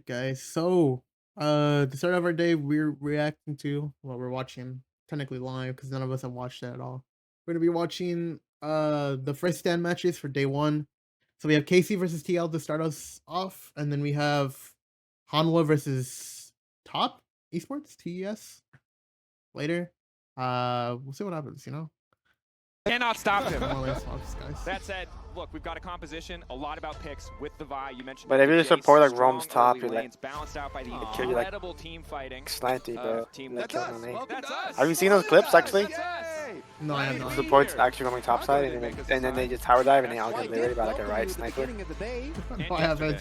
Alright, guys. So, the start of our day, we're reacting to, well, we're watching technically live because none of us have watched that at all. We're gonna be watching the first stand matches for day one. So we have KC versus TL to start us off, and then we have Hanwha versus Top Esports TES later. We'll see what happens. Cannot stop him. More or less Hawks, guys. That said, look, we've got a composition, a lot about picks with the Vi. You mentioned, but if you Jace, support like strong Rome's top, early you're like lanes, balanced out by the kill you like incredible team fighting. slanty, bro. Team That's us. That's us. Have you seen those clips actually? No, I have not. Supports actually coming topside and then they just tower dive and they all get literally by like a riot sniper. No, I haven't.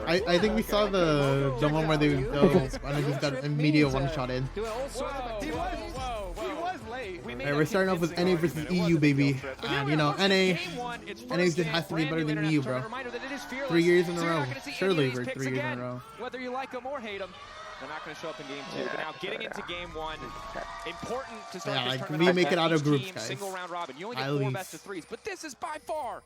I think we saw the one where they go and I just got immediate one shot in. Alright, we're starting off with NA versus EU, baby. And you know, NA just has to be better than EU, bro. 3 years in a row. Surely we're 3 years in a row. Whether you like them or hate them, they're not going to show up in game two. But now getting into game one, important to start this like tournament. we make it out of groups, Team, guys. single round robin. You only get At 4 least. best of 3s, but this is by far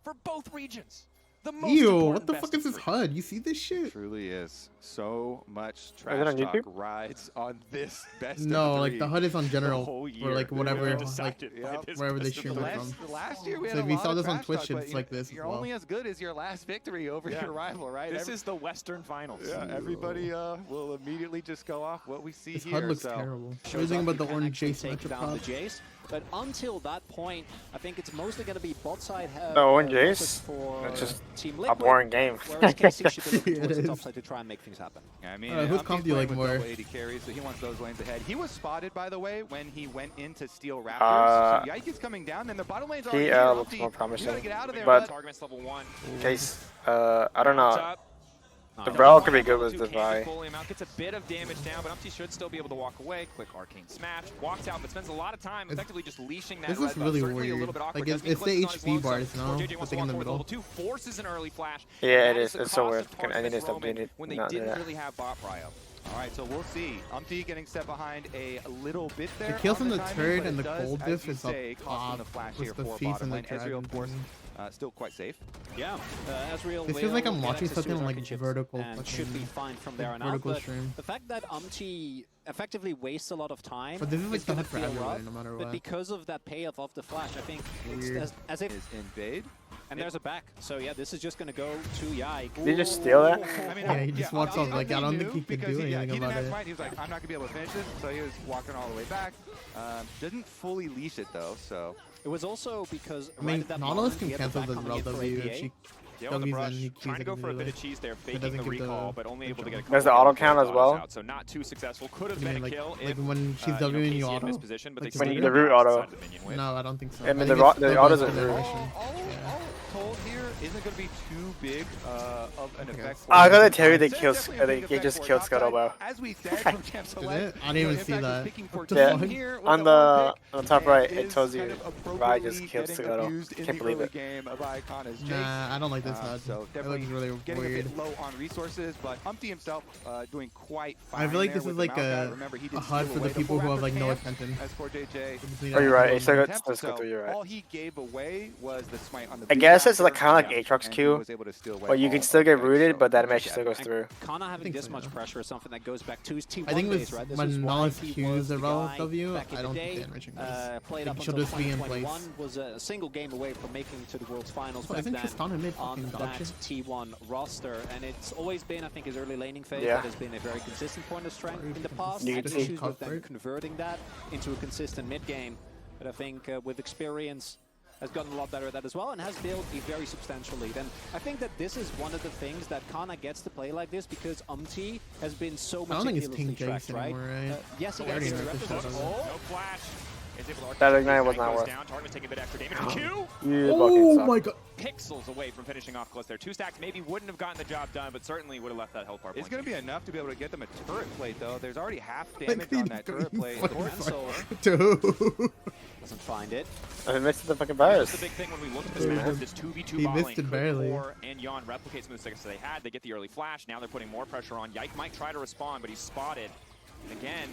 for both regions the most Ew, important what the best fuck of is this 3. HUD? You see this shit? Truly is. So much it trash on talk YouTube? rides on this best No, of like 3 the HUD is on the general whole or year. like whatever, Yeah. like Decided by this wherever they best of stream the it last- from. Last year we So had if a you lot saw of this on trash Twitch, talk, but, it's you like know, this as You're well. only as good as your last victory over your rival, right? This is the Western Finals. Yeah, everybody will immediately just go off what we see This here. HUD looks so. terrible. What do Shows you think up, about you the can orange actually Jace take matchup down the prop? Jace. But until that point, I think it's mostly going to be bot side. The orange focus Jace? for That's just Team a Liquid, boring game. whereas KC should be looking It towards the is. top side to try and make things happen. I mean, Whose Umpty's comp do you playing like with more? double AD carries, so he wants those lanes ahead. He was spotted, by the way, when he went into Steel Raptors. So Yike is coming down, and the bottom lane's already here. looks Umpty, more you gotta promising, get out of there, but Target's level 1. Case, I don't Mounts know. up. The Nice. Brawl could be good with Two the cannon Vi. fully him out, gets a bit of damage down, but Umpty should still be able to walk away. Quick arcane smash, walks out, but spends a lot of time effectively just leashing that. This is red buff. really Certainly a weird. little bit awkward. Like Doesn't it's the eclipse on his HP lonesome. bars, Or no? JJ The wants thing to in the walk middle. towards level 2, forces an early flash. Yeah, And it that is. the It's so cost weird. of Tarsus I need to against stop doing Roman it. when they Not do didn't that. really have bot prio. All right, so we'll see. Umpty getting set behind a little bit there. The kills on from the timing, turret but and it the does, cold as diff you is up say, costing the top flash with here the for feet bottom and the lane. Ezreal, dragon of course, thing. still quite safe. Yeah, Ezreal This feels like will I'm get watching access to something his like arcane vertical chips and should be fucking- fine from there on out. vertical But stream. the fact that Umpty effectively wastes a lot of time, But this is like the gonna HUD for feel everybody, rough, no matter but what. because of that payoff of the flash, I think it's Weird. as if. Is invade. And there's a back. So yeah, this is just going to go to Yike. Did you just steal that? I mean, Yeah, he just walks off, Umpty like, I don't think knew he could because do he anything didn't about have it. mind. He was like, I'm not going to be able to finish this, so he was walking all the way back. Didn't fully leash it, though, so... It was also because I mean, right at that Nautilus moment, can he had the cancel back the coming in for W APA. if she Yeah, on the W's brush, and he trying to go for a bit immediately. of cheese there, doesn't faking the get the recall, but only able to get a couple. Does the auto count as of well? out, so not too successful. Could have You been mean a like- kill like if when she's KC Wing had you auto? missed position, but Like they when still you did the root not auto. decide the minion with. No, I don't think so. I mean, think the it's the still autos best are generation. All Yeah. told here isn't going to be too big of an effect. I gotta tell you, they It's kill. definitely a big They effect just for killed Topside. Scuttlebow. As we said from Champ Did Select, it? I didn't even see Impact is that. picking What for the team fuck? here with On the the one pick, top right, and it is tells kind you of Vi just appropriately killed getting Scuttle. abused in Can't the believe early it. game by Icon as Jace. Nah, I don't like this HUD. So It looks definitely really getting weird. a bit low on resources, but Umpty himself doing quite fine. I feel like there this with is the like Malphite. Remember, he a did HUD steal for the away people who full have like no camp attention. As for JJ, Oh, you're right. It's like Temp, let's so go through. You're right. all he gave away was the smite on the I guess it's like Vtuber, kind of like yeah, Aatrox and he Q, was able to steal away but you can all still of get that, rooted, so but that GG match still goes out. through. Kana having think this so, much yeah. pressure is something that goes back to his T1 I think days, with right? This when is why Knowledge he Q was is a the relative guy of you, back in I don't the think day, the enriching does. played Like, up she'll until just be in 2021, place. was a single game away from making it to the World's Finals Oh, back isn't then Tristana mid on fucking that gotcha? T1 roster, and it's always been, I think, his early laning phase Yeah. that has been a very consistent point of strength in the past. You Had can see issues with them comfort. converting that into a consistent mid game, but I think with experience has gotten a lot better at that as well, and has built a very substantial lead. And I think that this is one of the things that Kana gets to play like this because Umpty has been so I don't think it's meticulously King tracked, Jace right? anymore, right? Yes, he I already gets know the this reps. shit. No flash. Is able to That arcane. ignite was Ignite not goes worth. down. Target taking a bit extra damage. Q You Oh fucking my suck. god! pixels away from finishing off close there. 2 stacks maybe wouldn't have gotten the job done, but certainly would have left that health bar. It's going to be enough to be able to get them a turret plate, though. There's already half Like, damage on that turret plate. Cancel Dude. doesn't find it. I missed the fucking That's virus. the big thing when we look at this Yeah. map. This 2v2 He bot missed lane. it Could barely. Core and Yon replicate some of the success they had. They get the early flash. Now they're putting more pressure on. Yike might try to respond, but he's spotted. And again,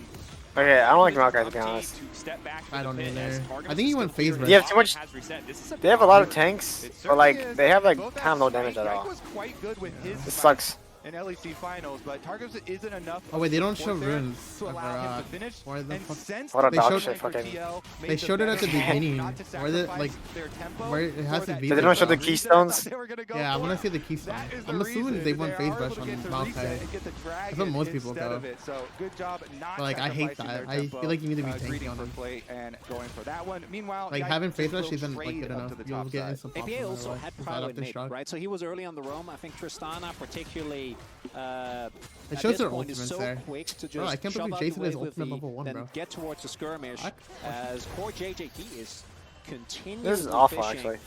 Okay, I don't like Maokai, to Umpty be honest. to step back I to don't the pit either. as Target I think he is went still phase clear. red. They have too much- Has reset. This is They have a lot of big tanks, It but certainly like is. they have like Both kind of no have damage strength. at Yike all. was quite good with his This fight. sucks. in LEC finals, but Targos isn't enough. Oh wait, they don't show support there runes. to allow him to finish. Why the And fuck? since What a the dog lane shit for fucking- TL made They the showed it at the better call beginning. not to Where the sacrifice their tempo where it has for to that be. They don't show the reset keystones? they were gonna go Yeah, I for. want to see the keystone. That is the I'm assuming reason they went are phase able rush to on get to reset Maokai. and get the dragon That's what most people instead go. of it. So good job not But, like, I hate sacrificing that. their I tempo, feel like you need to be tanky greeting on for them. play and going for that one. Meanwhile, Like Yike having phase just rush will isn't like trade good up enough. to the You'll top get side. instant pops APA no also matter had what, prowess without in the mid, shock. right? So he was early on the roam. I think Tristana particularly It at shows this their point is ultimates so there. quick to just Bro, I can't shove believe out Jason the is wave with ultimate the- level 1, then bro. get towards the skirmish What? as core JJT is continuing This is awful, fishing. actually.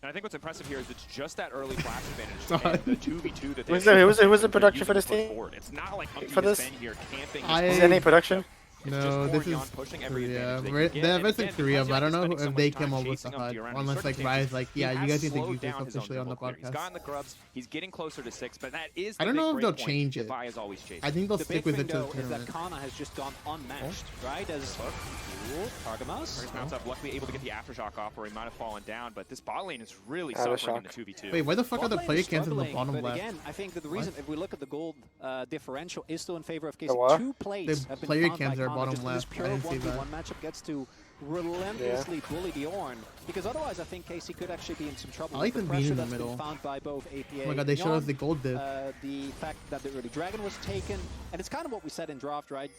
And I think what's impressive here is it's just that early flash advantage and the 2v2 that Who's the production for this team? It's not like For this? been here camping. Is there any production? No, this is Korea. They have us in Korea, but I don't know if they came up with the HUD. Unless like Rise, like, yeah, you guys need to use this officially on the He's podcast. gotten the grubs. He's getting closer to 6, but that is. I don't know if they'll change it. Vi is always chasing. I think they'll The stick big with thing, it to the though, is that tournament. Kana has just gone unmatched, right? As Targamas. Mounts up, luckily able to get the aftershock off, or he might have fallen down. But this bot lane is really Aftershock. suffering in the 2v2. Wait, why the fuck are the Bot lane player is cans in the struggling, bottom but left? again, I think that the reason, if we look at the gold differential, is still in favor of The KC. what? 2 plays The have been player found cans by are Kana bottom just in this left. I pure didn't see that. 1v1 matchup gets to relentlessly bully the Ornn, because otherwise I think KC could actually be in some trouble. I like with them the being pressure in the that's been middle. found by both APA Oh my god, they showed us Yon, the gold div. the fact that the early dragon was taken, and it's kind of what we said in draft, right?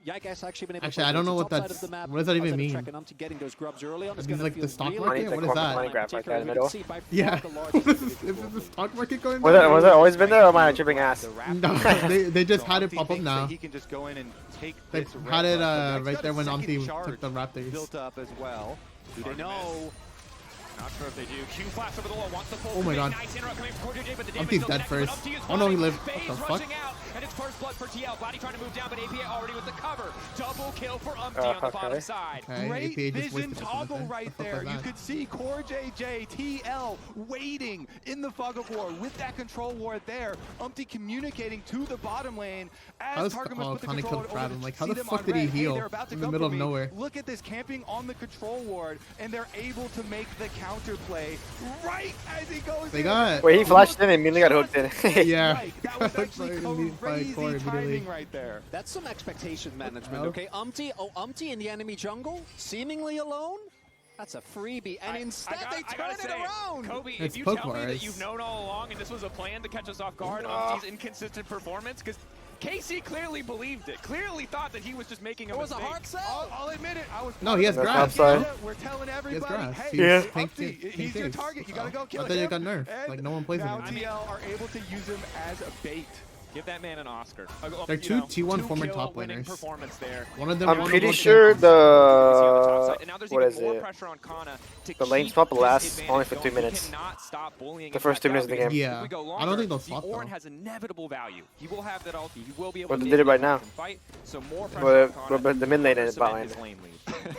Yike has actually been able Actually, to I don't know the what top side that's- of the map, what does that even outside of mean? Trek and Umti getting those grubs early on. Is It's this gonna like the feel stock really market? good What is for that? Kana Money grab right there in the middle. Yeah. What is the stock market going Was on? that always been there, or am I tripping ass? No, they just had it pop up now. He can just go in and take They this had it red buff, but right Yike's there got when a second Umti charge took the Raptors. built up as well. Do they know? Not sure if they do. Q flash over the wall. Wants the full. Oh my god. Nice interrupt coming from JJ, but the damage Umti's still dead connected, first. but Umti is Oh no, he fine. lived. FaZe What the fuck? rushing out, and it's first blood for TL. Body trying to move down, but APA already with the cover. Double kill for Umti on the bottom Okay. side. Okay, Great APA just vision wasted toggle something. right What the fuck there. was You that? could see Core JJ, TL waiting in the fog of war with that control ward there. Umti communicating to the bottom lane How as is- Targamas oh, put the Kana control killed ward over Crab. I'm to like, how see the them fuck on did he red. Hey, heal they're about to in the come middle for of me. nowhere? Look at this camping on the control ward, and they're able to make the counter play right as he goes They in. got- Wait, he flashed in and immediately got hooked in. Yeah. Right. That was actually By crazy Core immediately. timing right there. That's some expectation management, hell? okay? Umti in the enemy jungle, seemingly alone? That's a freebie, and instead they turn it around! Kobe, It's if you tell me Pokemon, that you've known all along and this was a plan to catch us off guard, Umti's inconsistent performance, because KC clearly believed it, clearly thought that he was just making a It was a mistake. hard sell! I'll admit it. I was No, he has That's grass. outside. We're telling everybody, grass. hey, He's Yeah. tank Umti, tank he's your saves. target. You gotta go kill I him. thought he got nerfed. And Like, no one plays with now him. TL are able to use him as a bait. Give that man an Oscar. They're two T1 former top winning winners. performance there. One of them I'm won pretty the sure And now there's what even is more it? pressure on Kana to The lane keep swap this lasts advantage only for going. 2 He minutes. cannot stop bullying The and first 2 minutes of the because game. Yeah. if we go I don't longer, think they'll the swap, Ornn though. has inevitable value. He will have that ulti. He will be able But to they did it right now. fight. So more pressure But, on Kana the mid lane to is bot cement lane. his lane lead.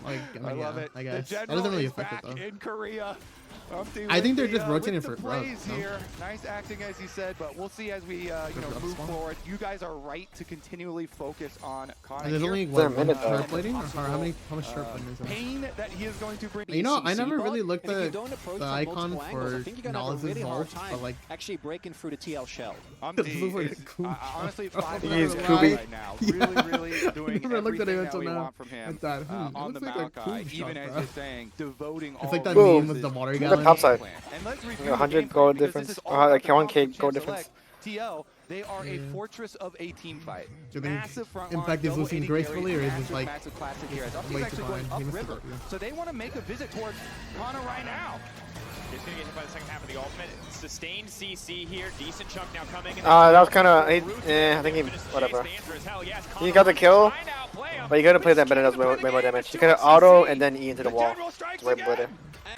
Like, I love it. I The guess. That general doesn't really is affect it back though. in Korea. Umti I think with they're just rotating with for the growth, plays no? here. Nice acting, as you said, but we'll see as we growth move spawn. forward. You guys are right to continually focus on Kana. And there's here. only Is there a one minute, though? sharp plating, or how much sharp plating is there? Pain that he is going to bring. You know, I CC never bot, really looked and if you at don't approach the from icon multiple angles, I for think you're gonna have a Noliz's really hard ult, time but like, actually breaking through the TL shell. This is Umti like is a cool honestly shot. 5 He is out of Kubi. right now. Yeah. Really doing Never looked at it everything that until we now. want from him I thought, on the looks like a Maokai, cool even shot, as bro. you're saying, devoting all It's like that Boom. meme with the water Look at gallon. top side. And let's review 100 the gold gameplay, because difference. this is Or all like about 1K the gold Champ difference. Select. TL, they are a Yeah. fortress of a team fight. Do you think Massive front Impact line, is double losing AD gracefully, carry, or is massive, it like massive classic here? As Umti's way too actually going behind? He missed upriver, it, yeah. so they want to make a visit towards Kana right now. He's going to get hit by the second half of the ultimate. Sustained CC here. Decent chunk now coming. That was kind of, I think he, whatever. He got the kill, but you gotta play that better, does way more damage. You gotta auto and then E into the wall. It's way better.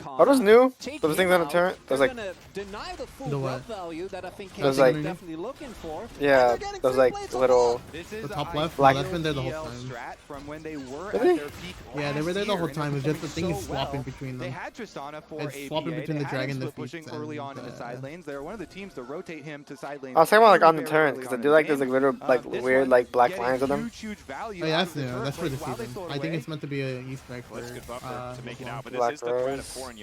Auto's new. Those things on the turret. Those like, deny the full The growth what? value that I think Those KC like- are definitely looking for. yeah, And they're getting those free like plates on little. This is The top the left? Black- That's been there the whole IPL time. strat from when they were Really? at their peak Yeah, they were there the last whole year, and time. they're It's just the thing performing is so swapping well. between They them. had Tristana for It's APA. swapping between They the had him dragon, the split pushing feats, early and on in the side lanes. They're one of the teams to rotate him to side lanes. I was talking about like on the very turrets early because on I in do the like there's game. like little like This weird one like black getting lines on them. huge value Oh yeah, out that's of the new. turret That's for the plate while they season. throw it I think away. it's meant to be a Easter egg for That's good buffer to make it well. out, but this Black is the threat of Rose. Core and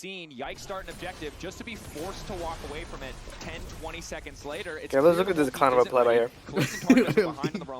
seen Yike start an objective just to be forced to walk away from it 10, 20 seconds later. It's Okay, let's look at this clown of a play right here. Collision target is behind in the wrong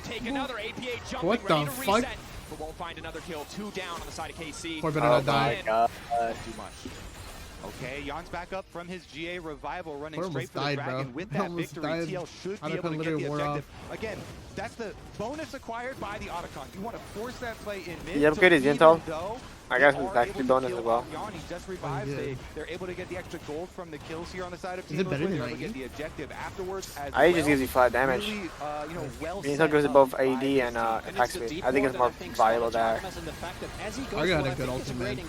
take another. APA jumping, What ready the to fuck? reset. but won't find another kill. 2 down on the side of KC. Poor Banana died. God. Too much. Okay, Jan's back up from his GA revival, running Almost straight for died, the dragon bro. with that Almost victory. died. TL should be Otacon able to get literally the wore objective. Again, that's the bonus acquired by the Otacon. You want to force that play in mid. He upgraded his intel. I guess they it's are actually able to bonus kill as well. off Jan. He just revives. Oh, yeah. They're able to get the extra gold from the kills here on the side of Is it Team better than They're able to get IE? the objective afterwards as I just well. gives you flat damage. Really, you know, well Intel set goes to up both by AD this and team. attack speed. I think it's more viable there. Argo had a good ultimate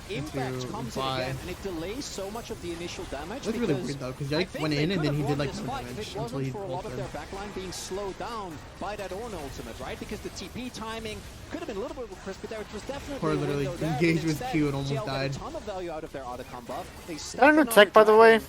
into Vi. And it delays so much of the initial damage. That's really weird though, because Yike went in and then he did like no damage until he for a lot of ulted. their backline being slowed down by that Ornn ultimate, right? Because the TP timing could have been a little bit of a crisp, but there was definitely Poor a literally window there, engaged but with instead, Q and almost TL got died. a ton of value out of their Otacon buff. They I don't know stepped tech, on by the way. dragon,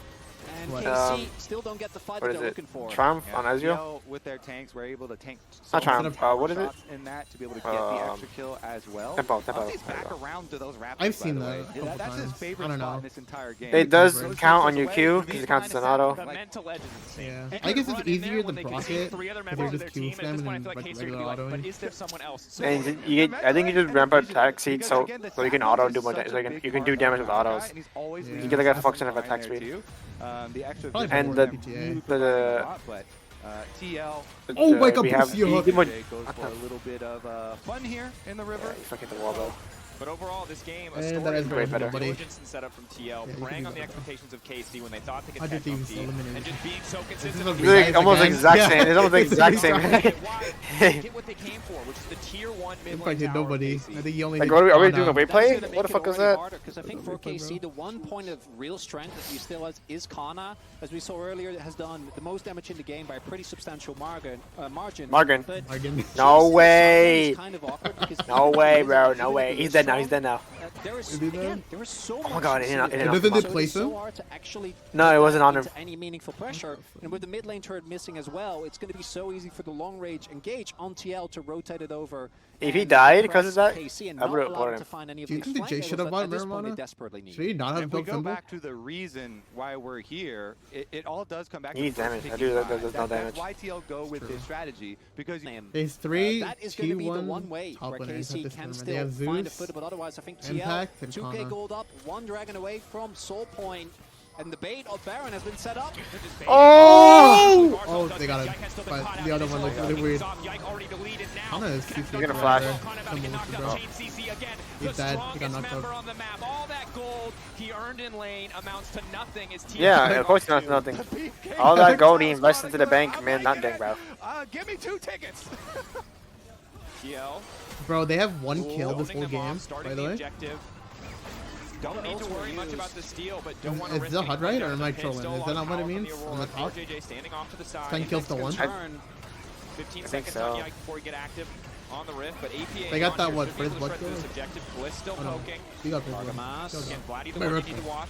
and What? KC still don't get the fight What that is they're it? looking for. Triumph on Ezreal? TL with their tanks were able to tank Not Triumph. What is it? shots in that to be able to get the extra kill as well. Tempo. Umpty's There you back go. around to those rapids, I've by seen the that way. a couple That's his times. favorite I don't spot know. in this entire game. It does Those count on kills your away, Q these because it counts as an lines auto. The mental legend insane. Yeah, They I could guess run it's in easier there to when they can block see it 3 other if members they're of just their Q team, and at spam this point I and feel like like KC are regular gonna be like, autoing. but is there someone else? So And you get, I think you just ramp up attack speed so you can auto do more damage. So you can do damage with autos. Yeah. You get like a function of attack speed. The extra Probably And better the than PTA. but TL Oh my God, we have pussy hug. even more. goes for a little bit of fun here in the river. You fucking hit the wall though. But overall, this game, a And story that is of way better. diligence and setup from TL, Yeah, you can preying do on the better. expectations of KC when they thought they could I catch did these OMG, eliminated. and just being so This is consistent. a with It's like Guys, almost the again. exact Yeah. same. It's almost the exact It's same. Why get what they came for, which is the tier 1 mid lane Impacted tower of nobody. KC. I think he only Like, hit are we Ana. doing a replay? What the fuck was that? Because I think for KC, the one point of real strength that he still has is Kana. As we saw earlier, has done the most damage in the game by a pretty substantial margin. Morgan. Morgan. But No Jason way. is kind of awkward because No even way, with bro. it, No even way. if He's it's dead now. strong, He's dead now. There is Is he dead? again, there is so much. my God, he didn't Doesn't it so place it's so him? hard to actually No, it put wasn't that on him. into any meaningful pressure. And with the mid lane turret missing as well, it's going to be so easy for the long range engage on TL to rotate it over. If he and died because of press that, KC and I not would've allow bought them him. to find any of Do you these think the flank Jay should angles have bought that at this point they marijuana? desperately need. Should he not have If we built go symbol? back to the reason why we're here, it all does come back He to needs damage. picking I do. There's sides. no damage. That's why TL go with this strategy, because Phase 3, that is going to be the T1, one way top where laners at KC this can tournament. They still have find a Zeus, footer, but otherwise I think TL, Impact, and 2k Kana. gold up, one dragon away from Soul Point, and the bait of Baron has been set up. Oh! Oh, they got it. But the other one looked really weird. Kana is CC. He's gonna flash. Bro. He's dead. He got knocked out. On the map. All that gold he earned in lane amounts to nothing. As TL Yeah, of course not nothing. All that gold he invested into the bank, man, not dang, bro. Give me 2 tickets. TL Bro, they have one kill this owning whole them off, game, starting by the the way. objective. Don't need to worry much about the steal, but don't want to Is risk the getting HUD right, cleaned or up. am I Pin trolling? still Is a that lot not what it of power means from the on the Aurora. top? JJ standing off to the side. 10 kills to 1. 15 I think seconds so. on Yike before you get active on the rift, but APA They got on that, here what, should be able first to blood shred through kill? this objective. Bliss still Oh, no. poking. You got first blood. Argamas. Go, go. Again, Vladdy the My one you rip. need to watch.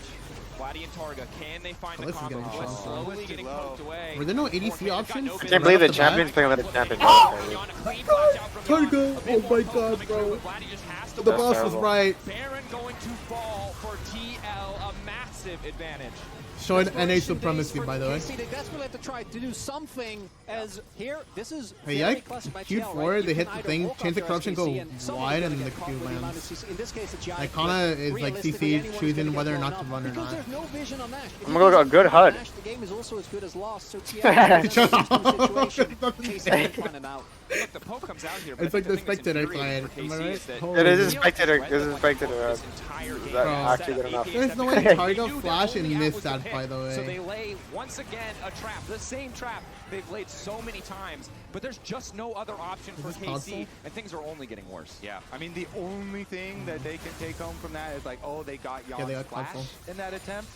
Vladdy and Targa, can they find the Bliss is combo? getting Bliss shot. slowly getting poked away. Were there no ADC options? I can't believe the champion's playing another champion. Targa! Oh my God, bro. The That's boss was terrible. right. Baron going to fall for TL, a massive advantage. Showing NA Desperation supremacy, days for by the way. KC. They desperately have to try to do something. As here, this is Hey, very Yike, classic by Q4, TL, right? they You hit can the either thing, walk change the up corruption, there as go KC, and someone's wide, gonna and get the caught Q with the amount lands. of CC. In this case, it's Yike, Like, but Kana is like realistically, CC, anyone's choosing gonna whether or get not blown to up run or because not. there's no vision on Nash. If I'm you gonna go lose good on HUD. Nash, the game is also as good as lost. So TL Shut up. situation. KC can find it out. Look, the poke comes out here, but It's I like think the thing that's spectator infuriating client, for am I KC right? is that Holy It is a shit. spectator. Red It is a Bull spectator. this entire game. That Bro. actually good enough. There's no way They Targa knew that flash and only out miss was that, to by hit. the So way. they lay, once again, a trap. The same trap they've laid so many times, but there's just no other option for this KC, console? and things are only getting worse. Yeah, I mean, the only thing that they can take home from that is like, oh, they got they Jan's got flash console. in that attempt.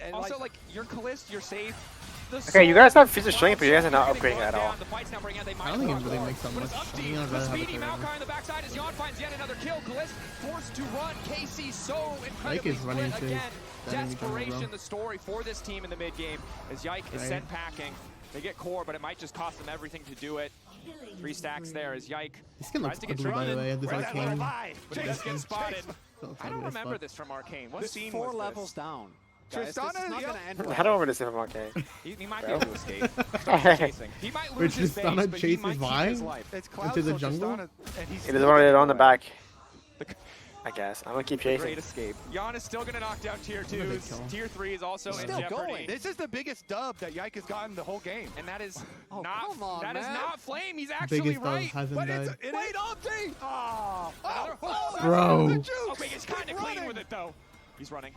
And Also, like, you're Callist, you're safe. Okay, you guys have physical strength, but you guys are not upgrading at all. I don't think it really makes that much. I think I'd rather have it Speedy there. Maokai on the backside as Jan finds yet another kill. Callist forced to run. KC so incredibly is running split into again. that enemy jungle, Desperation, bro. the story for this team in the mid game as Yike is Right. sent packing. They get core, but it might just cost them everything to do it. 3 stacks there as Yike This skin looks tries to get ugly, by the way. This Right, that little arcane. vibe, but he does get spotted. Looks I don't ugly as remember fuck. this from Arcane. What This scene 4 was levels this? down. guys. This is not Tristana, gonna end well. I don't want to see him okay. He might be able to escape. Chasing. He might lose his base, Tristana but he might chases keep Vi his life. It's Cloud into the so jungle? Tristana, and he's It is already on the back. The I guess. I'm gonna keep great chasing. escape. Jan is still going to knock down tier What a big 2s. kill. Tier 3 is also in Still jeopardy. going. This is the biggest dub that Yike has gotten the whole game. And that is Oh, not come on, that is man. not Flame. He's actually Biggest dub right. hasn't But died. it's wait, Opti! Oh, Oh, Bro. that's the juice. okay, he's kind of clean running. with it though. He's running.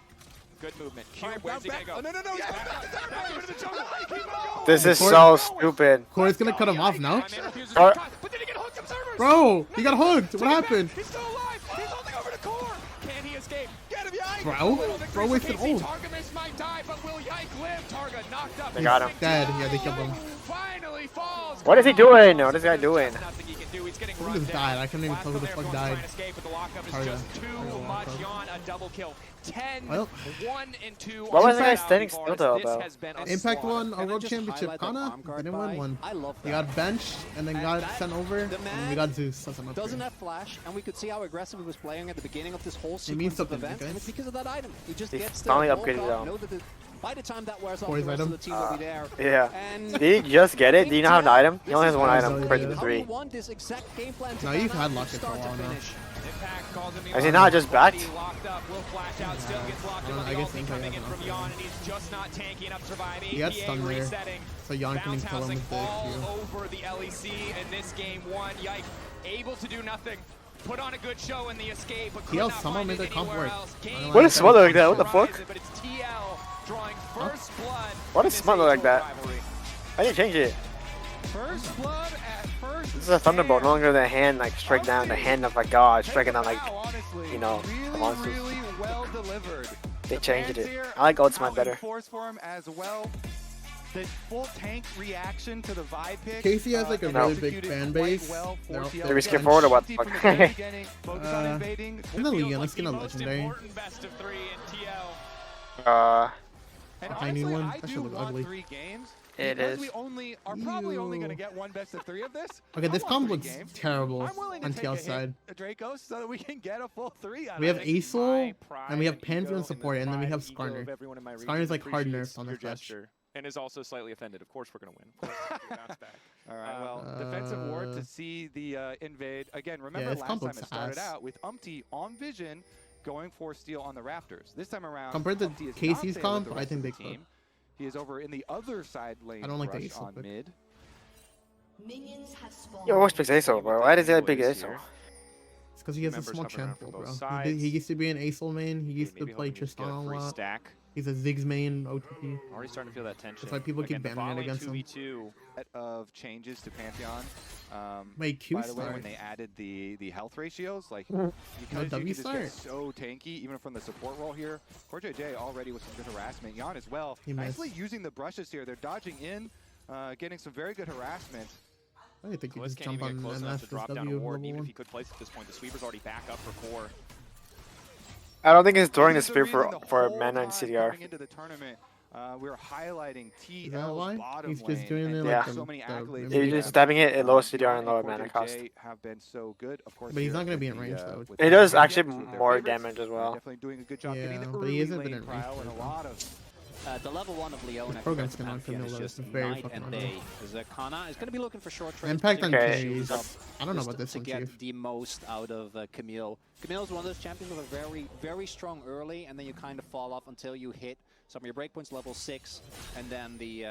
Good movement. Q, Alright, where's he back- going to go? Oh, no, he's back into the jungle. Keep him going. This is Corey- so stupid. Corey's gonna cut him off now. My man refuses to Alright. cut, but did he get hooked observers? Bro, he got hooked. Take What it back. happened? He's still alive. He's holding over to Core. Can he escape? Get him, Yike! Bro wasted ult. Targamas might die, but will Yike live? Targa knocked up. They got him. Dead. Yeah, they killed him. Finally falls. What is he doing? What is this guy doing? Nothing he can do. He's getting Who run just down. died? I couldn't even Last tell who one the there, fuck everyone's trying died. to escape, but the lockup is Targa. just too Targa much. lockup. Jan, a double kill. 10, Well. 1 and 2. Why was the guy on standing Vars. still though, This bro? has been a Impact slaughter. won a Can I world just championship. highlight that Kana arm guard didn't by? win one. I love He that. got benched and then got that- sent over, and the then we man got Zeus as an Doesn't upgrade. have flash, and we could see how aggressive he was playing at the beginning of this whole means sequence of something, events, guys. and it's because of that item. He just He's gets finally the whole upgraded card, though. know that by the time that wears off, Corey's the rest of item? the team will be there. Yeah. And Did he just get it? Do you not have an item? He this only has is one how item you compared to do the it. how you 3. want this exact game plan to No, pan you've out had from luck for a start to while now. finish. Impact calls in the Is he arm. not just backed? Locked up. Will flash out. Still gets locked in I on the guess ulti Impact coming in has from an Jan, upgrade. and he's just not tanky enough to survive. He got APA stunned there, resetting. so Jan couldn't kill him with the all Q. over the LEC in this game 1. Yike able to do nothing. Put on a good show in the escape, but could TL not somehow find made it the comp anywhere work. else. I don't Game like What that. is smother like that? What the fuck? But it's TL drawing first blood. What in is this smother like H2 that? rivalry. How do you change it? First blood at first. This is a thunderbolt, no longer the hand like strike down, the hand of like God striking down like honestly, you know, the monsters. really well delivered. They The changed fans it. here I like Gold out Smite in better. Force for him as well. The full tank reaction to the vibe pick. Casey has like a No. really big fan base. They're up Did there. we skip forward or what the fuck? In the Feels Legion, like let's get the a most legendary. important best of 3 in TL. And A tiny honestly, one? I That do should look want ugly. 3 games. It because is. we only are probably only going to Ew. get one best of 3 of this. Okay, I this want comp 3 looks games. terrible I'm willing to on take a TL hit, side. Draco, so that we can get a full 3 out We of have it. Aesol, and we have Pride and Pantheon ego support, and then we have Skarner. Skarner's like hard nerfed on the fetch. And is also slightly offended. Of course we're going to win. Of course we're gonna bounce back. All right, well, defensive ward to see the invade. Again, remember this last comp time looks it started ass. out with Umpty on vision going for steal on the Raptors. This time around, Compared to Umpty is not Casey's there with comp, the I rest think of the they could. team. He is over in the other side lane. I don't like the rush Aesol on pick. mid. Minions have spawned. Yo, what's Big Aesol, bro? Why does he have Big Is Aesol? here. It's because he has a Members small hopping around champ, from bro. both He sides. used to be an Aesol main. He used to Maybe play hoping to just get Tristan a free lot. stack. He's a Ziggs main OTP. Already starting to feel that tension. That's why people keep Again, banning it the against him. volley 2v2. Of changes to Pantheon. Wait, Q By the way, start. when they added the health ratios, like No because you W can just get start. so tanky, even from the support role here. CoreJJ already with some good harassment. Jan as well, He nicely missed. using the brushes here. They're dodging in, getting some very good harassment. I think he Bliss just can't jump even on get close enough to NS drop down a W ward. level Even if 1. he could place at this point, the sweeper's already back up for Core. I don't think he's throwing the This is spear reason for the for whole mana and time CDR. coming into the tournament, we're highlighting Is that why? TL's bottom He's just lane, doing and it like so the- many the- accolades. If If you're you're Yeah. just stabbing it at low CDR Jan and lower and mana CoreJJ cost. have been so good, of course. But he's here not gonna with be in the, range, though, with with the It does Pantheon, actually two of their more favorites. damage as well. Definitely doing a good job getting Yeah, the but early he isn't lane been in range prio for and a it, lot of The level 1 of Leona His program's compared to gonna Pantheon unfamiliar is with just this, very night fucking and annoying. day. Because Kana is going to be looking for short trades. Impact on Okay. carries. up I don't know just about this to one, get Chief. the most out of Camille. Camille is one of those champions who are very, very strong early, and then you kind of fall off until you hit some of your breakpoints level 6, and then the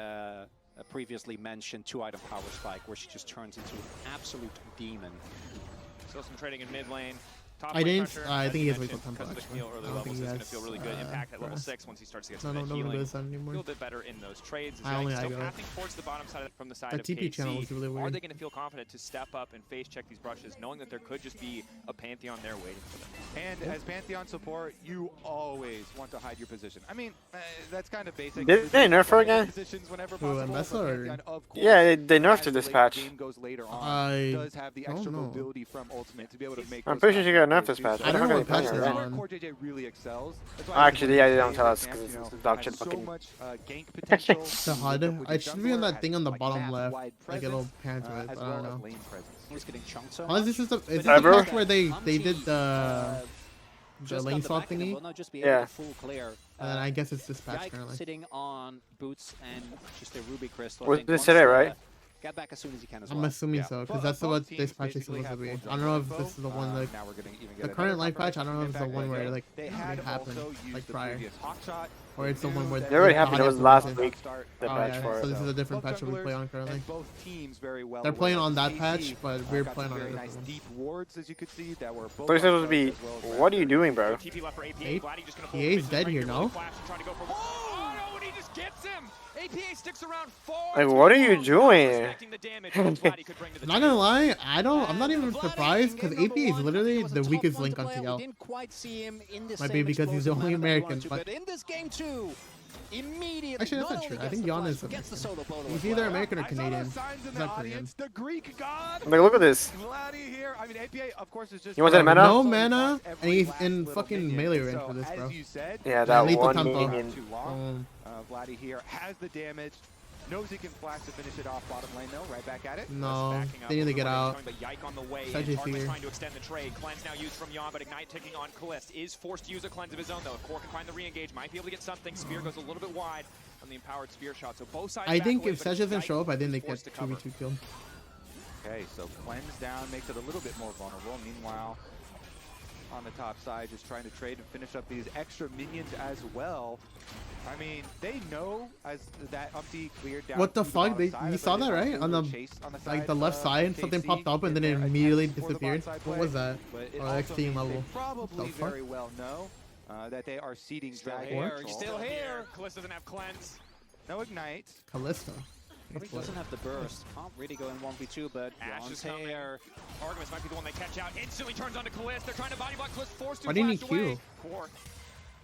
previously mentioned 2-item power spike, where she just turns into an absolute demon. Still some trading in mid lane. Top I lane didn't- pressure, I as think you he has mentioned, lethal tempo, because of the actually. Camille early I don't levels think is he going to has, feel really good. Impact at level breath. 6 once he starts to get No, some no, of that nobody healing. does that anymore. Feel a bit better in those trades. I only Still aggro. pathing towards the bottom side from the side That of TP channel KC. was really Are weird. they going to feel confident to step up and face check these brushes, knowing that there could just be a Pantheon there waiting for them? And as Pantheon support, you always want to hide your position. I mean, that's kind of basic. Did they nerf her again? Positions whenever Who, possible, Ambessa but or- Pantheon, of course, Yeah, they nerfed as her the this late patch. game goes later on, I does have the don't extra know. mobility from Ultimate to be able to make. I'm those pretty sure she got fast nerfed this plays patch. too. I don't know forgot what they patch put her they're in. Where on. CoreJJ really excels. That's why Actually, yeah, they don't tell us Champ, because you know, it's dog has shit so fucking. much gank potential. The HUD? With your It should be on jungler, that thing on the like bottom map left. wide Like a little presence, pan to it, as but I well don't as know. lane presence. He's getting chunked so Unless much. this is the But patch Ever? where they did just lane got the swap back end and thingy. will now just be able Yeah. to full clear. And then I guess it's dispatch Yike currently. sitting on boots and just a ruby crystal. I Was think this wants today, to right? Get back as soon as he can as I'm well. assuming so, because that's what this patch is supposed to be. I don't know if this is the one like Now we're gonna even the get current another life patch. I confirmation. don't know if In it's the fact, one where like they it had happened also used like the prior, previous hot shot. or it's the one where It already the happened. It hot was shot last in. week. The Oh patch yeah, for so it. this is a different Both patch that we play on junglers currently. and both teams very well They're playing aware on that KC, patch, but we're got playing some on a very different nice one. deep wards, as you could see, that were both So you're supposed to be. as well as What are you doing, bro? TP left for APA. Hey, Vladdy just gonna PA is dead here, no? Oh no, and he just gets him. APA sticks around far. Like, what are you doing? Respecting the damage Vladdy could bring to the I'm not gonna table. lie, I'm not even surprised because AP is literally the weakest link on TL. Didn't quite see him in the Might same be because he's the explosive only manner that he American, wanted to, but- in this game too, immediately. Actually, that's not not only true. I gets think the Jan flash, is but gets the American. solo photo He's as either well. American or I saw the Canadian. signs in It's the not Korean. audience. The Greek god. Like, look at this. Vladdy here. I mean, APA, of course, is just. You want that mana? No mana, and he's in fucking melee range So, for this, bro. As you said, Yeah, that lethal one tempo. minion. too long. Vladdy here has the damage. Knows he can flash to finish it off bottom lane though. Right back at it. No, Backing up they need to over get where out. they're showing the Yike on the way. Such And a Tarkman's fear. trying to extend the trade. Cleanse now used from Yon, but Ignite ticking on Kalist. Is forced to use a cleanse of his own though. If Core can find the re-engage, might be able to get something. Spear goes a little bit wide on the empowered spear shot. So both sides I back think away, if but Sedge doesn't Yike show up, I think they is get forced to cover. 2v2 killed. Okay, so cleanse down makes it a little bit more vulnerable. Meanwhile, on the top side, just trying to trade and finish up these extra minions as well. I mean, they know as that Umpty cleared down. What the to fuck? bottom They, side. you I saw thought that they right? were On the chase on the like side the left of side, something KC popped up and then in it their immediately attempt for the disappeared. bonsai What play. was that? But it Oh, also extreme means level. They probably The fuck? very well know that they are seeding Still Dragon here. Control. Still here. Kalist doesn't have cleanse. No ignite. Callista. He doesn't have the burst. Can't really go in 1v2, but Ash Jan's is coming. here. Artemis might be the one they catch out. Instantly turns onto Kalist. They're trying to body block Kalist. Forced to Why didn't he flash away. Q? Core.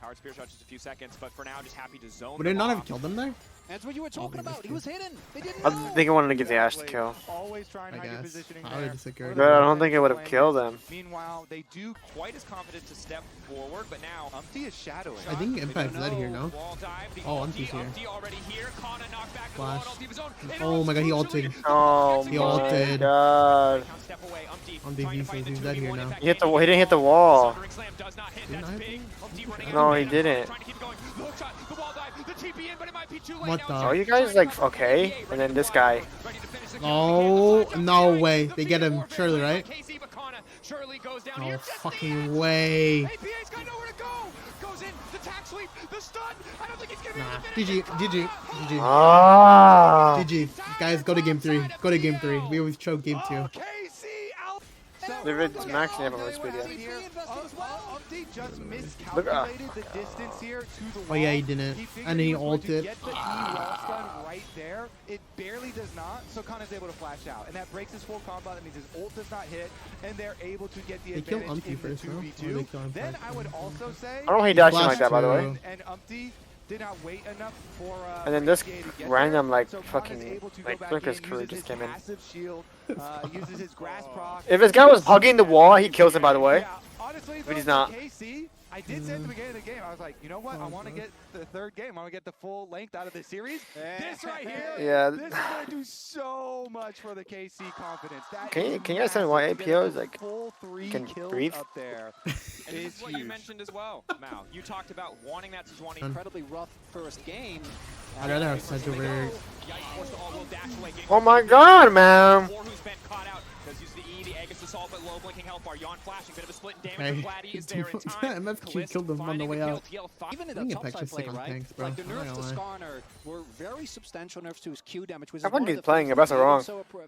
Powered spear shot just a few seconds, but for now just happy to zone Would it them not have off. killed them there? That's what you were talking they about. just He was hidden. They didn't I know. think I wanted to give the Ash the kill. Always try and I hide your guess. positioning I would there. have secured But I it. don't think it would have killed them. Meanwhile, they do. Quite as confident to step forward, but now Umpty is shadowing. I think Impact's dead here, no? wall dive. The Oh, ulti, Umpty's here. Umpty already here. Kana knocked back Flash. the wall, ulti of his own. Oh my god, he ulted. Oh He my ulted. god. Step away. Umpty Umpty trying to V fight says the he's dead 2v1 here now. impact. He didn't hit the wall. Sundering slam does not hit. Didn't That's I big. think? Umpty running No, out. he didn't. Trying to keep it going. The hook shot, the wall dive, the TP in, but it might be too late What now. the- Are you guys like okay? And then this guy. Ready to finish the kill. Oh, The no KC way. the They get him, warfare surely, play right? from KC, but Kana surely goes down No here. Just the fucking end. way. APA's got nowhere to go. Goes in, the tax sweep, the stun. I don't think he's gonna be Nah. able to finish GG, it. GG, GG. Ah. GG. Guys, go to game 3. Go to game 3. We always choke game 2. KC out. They're maxing up on this video. Umpty just miscalculated the distance here to the wall. Oh yeah, he didn't. figured And he was going to ulted. get the E wall stun right there. It barely does not, so Kana's able to flash out. And that breaks his full combo. That means his ult does not hit, and they're able to get the They kill advantage Umpty in the first, no? Or 2v2. they kill him Then first? I would also say... I don't know he dashing Flash like that, by the way. too. And Umpty did not wait enough for And then this Renegade to get random, there. like, So Kana's fucking, able to go like, back Flicker's in, crew uses just his came in. passive shield, uses his grass proc. If this guy was hugging the wall, he kills him, by the way. Yeah, honestly, But he's though, not. for KC, I did say at the beginning of the game, I was like, you know what? I want to get the third game. I want to get the full length out of this series. This right here, Yeah. this is going to do so much for the KC confidence. That Can you is guys tell me why massive to get APO the is, like, full 3 can kills breathe? up there. And this Is is what you huge. mentioned as well, Mal. You talked about wanting that to 20. Incredibly rough first game. I'd rather have Sedge over. Yike forced to all-will dash away, getting Oh my god, man. Or who's been caught out. Does use the E, the Aegis assault, but low blinking health bar. Yon flashing, bit of a split in damage. Hey, But Vladdy is there in time. MFQ Kalist killed them on the finding way kill. out. TL5. Even in I the think top Impact side should play, stick on right? tanks, bro. Like the I'm not nerfs to gonna lie. Skarner were very substantial nerfs to his Q damage, which is I one think of he's the playing things best that or wrong.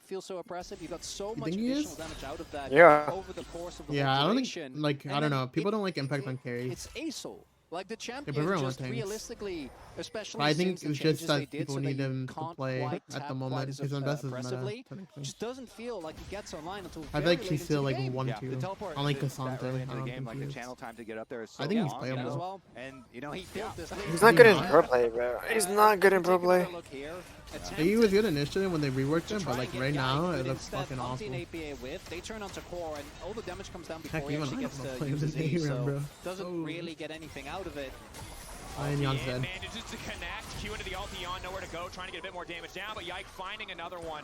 feels so oppressive. You got so You much think he is? additional damage out of that Yeah. over the course of the Yeah, I whole don't duration. think, like, I And don't then know. People don't like impact on carries. It's ASOL. Like the but champion everyone just thinks. realistically, especially But I think since the it's just changes they that did, people so need that you him to can't play quite at the tap moment quite as because invest is meta. aggressively, technically. just doesn't feel like he gets online until I feel very like late he's into still the like game. 1-2. The teleport Unlike that Cassante, early I into the don't game, think like he the is. channel time to get up there is so I think he's long, playable. as well. And you know, He built this league. He's not good in not? pro play, bro. He's not good in pro play. He was good initially when they reworked him, but like right now it looks fucking awful. APA with, they turn onto core and all the damage comes down before Heck, he even actually I gets don't know to play use this his E, game, so bro. doesn't Oh. really get anything out of it. And Jan's Ulti dead. in, manages to connect. Q into the ulti, Yon nowhere to go, trying to get a bit more damage down, but Yike finding another one.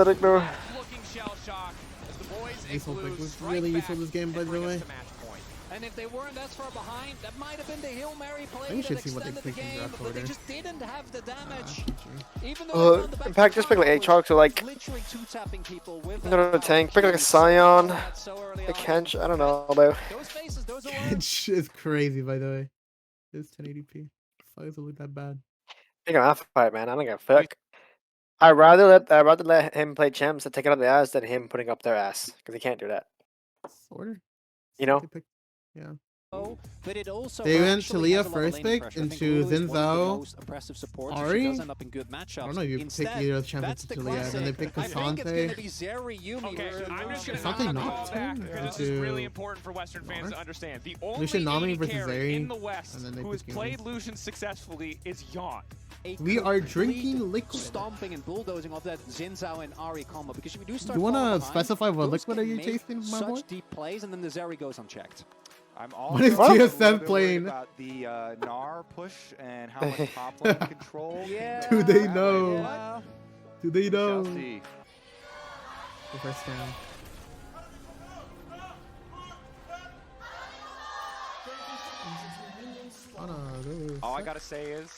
pathetic, bro. Looking shell shock as the Deploys a Useful blue, pick was strike really back, useful this game, by and the bring us way. to match point. And if they weren't as far behind, that might have been the Hail Mary play think you that should see what they extended the picked in game, draft but they order. just didn't have the damage. GG. Even though they found the back Impact just pick like was 8 so like literally two-tapping people with another that tank, pick like a power. Scion, That so early a on. Kench, I don't know about. Those faces, those are Kench is crazy, by the way. It's 1080p. Fuck, does it look that bad? Pick an off fight, man. I don't give a fuck. I'd rather let him play champs and take it out the ass than him putting up their ass because he can't do that. Sorta. You know? Yeah. but it also They went actually Talia has a lot of first lane pick pressure. I think into Lulu is one of the Zinzao, most oppressive supports, and Ari? she does end up in good matchups. I don't know. You Instead, pick either of the champions that's to the Talia, and then they classic. pick I think it's gonna Kasante. be Zeri, Yumi. Okay, versus I'm just Lucian. gonna Something knock not all back to because this is into really important for Western fans to North. understand. The only Lucian Nami AD versus carry in Zeri, the West and then they who has pick Yumi. played Lucian successfully is Yawn. A We are complete drinking liquid. stomping and bulldozing of that Zinzao and Ari combo, because if you do start You wanna falling behind, specify what those liquid are can you make tasting, my such boy? deep plays, and then the Zeri goes unchecked. I'm What is also a TSM little bit playing? worried about the Gnar push and how much top lane control. Yeah. Do they that know? way. Yeah. Do they We shall know? see. The first down. Oh, no, dude. All I gotta say is,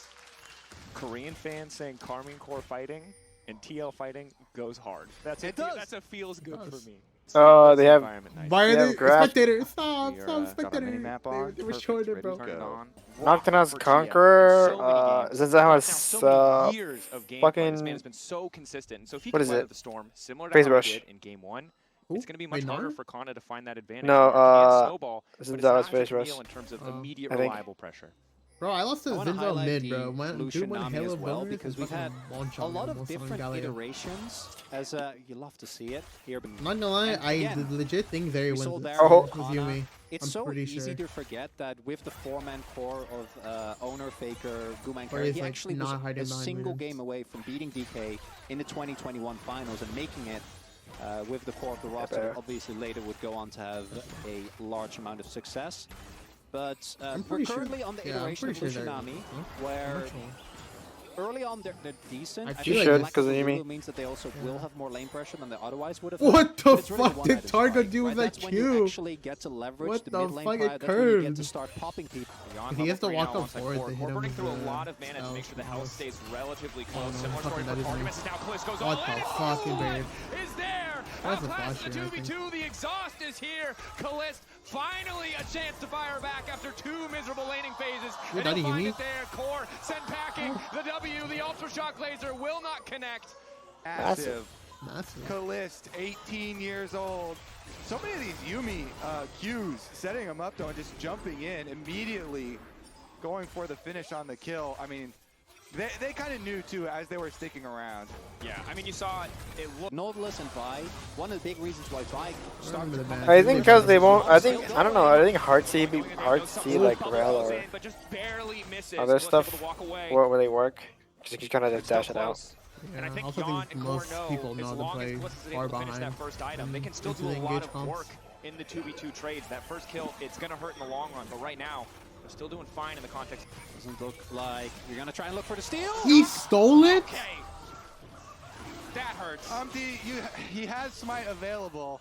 Korean fans saying Karmine Core fighting and TL fighting goes hard. It does. That's a feels good It does. for me. Oh, they have. Environment nice. Why are Yeah, they grab- spectator? Stop, We are, stop, got our spectator. mini-map They, on. they were Perfect, showing it, ready bro. to go. Nocturne's For TF. Conqueror. So many games. Zinzao Now, has so many years of gameplay. This fucking. man has been so consistent. And so if he What can is weather it? the storm, similar to Phase how he rush. did in game one, Who? it's going to be much Wait, harder Nana? for Kana to find that advantage. No, where he can't snowball, but it's Zinzao's not phase as real rush. in terms of Oh. immediate I think. reliable pressure. Bro, I lost to I wanna Zinzao highlight mid, the bro. Dude Lucian went Nami hella as well, bonus because and we've had fucking launch a on lot him of almost on different Galio. iterations, as you love to see it here. But I'm not gonna lie, And I again, legit think Zeri we saw wins this. Darren Oh. With Kana. Yumi. It's I'm so pretty easy sure. to forget that with the four-man core of Owner, Faker, Guman, Or Carey, he's, he like, actually not was hiding a behind single minions. game away from beating DK in the 2021 finals and making it with the core of the roster. better. That obviously later would go on to have a large amount of success. But I'm we're pretty sure. currently on the Yeah, I'm iteration of pretty sure Lucian they're- Nami, Huh? where Which one? early on they're decent. I I feel think like the because lack of of Yumi. Lulu means that they also will have more lane pressure than they otherwise would have. What had, the but it's really fuck did one-sided Targa fight, do with right? that That's when you Q? actually get to leverage What the the mid lane fuck, it fire. That's when you get curved. to start popping people. Beyond If he has to level walk three now up alongside forward, Core. they hit Core him burning with through a the lot of mana to spell make sure the from health Alice. stays relatively Oh, close. no, Similar story fucking for that is Targamas, nice. and now Kliss goes What all the in. fucking bird? Is there. That's a Outlast flash the here, I think. 2v2. The exhaust is here. Kalist finally a chance to fire back after two miserable laning phases. Wait, And that he'll find Yumi? it there. Core send packing. The W, the Ultra Shock Laser will not connect. Massive. Massive. Kalist, 18 years old. So many of these Yumi Qs, setting them up though and just jumping in immediately, going for the finish on the kill. I mean, they kind of knew too as they were sticking around. Yeah, I mean, you saw it looked. Nautilus and Vi, one of the big reasons why Vi started remember to the come ban. back I is think because because they won't. I still think I don't know. I think Heartsea like Bubble Rel goes or in, but just barely misses. other Kliss stuff. able to walk away. What will they work? Because you kind of just Still dash it out. close. And I Yeah, think I also Jan think and Core most people know as to long as play Kliss is far able to finish behind that first item, they and can still into do the a lot engage of comps. work in the 2v2 trades. That first kill, it's going to hurt in the long run, but right now, they're still doing fine in the context. doesn't look like you're gonna try and look for the steal. He stole it? Okay. That hurts. He has Smite available.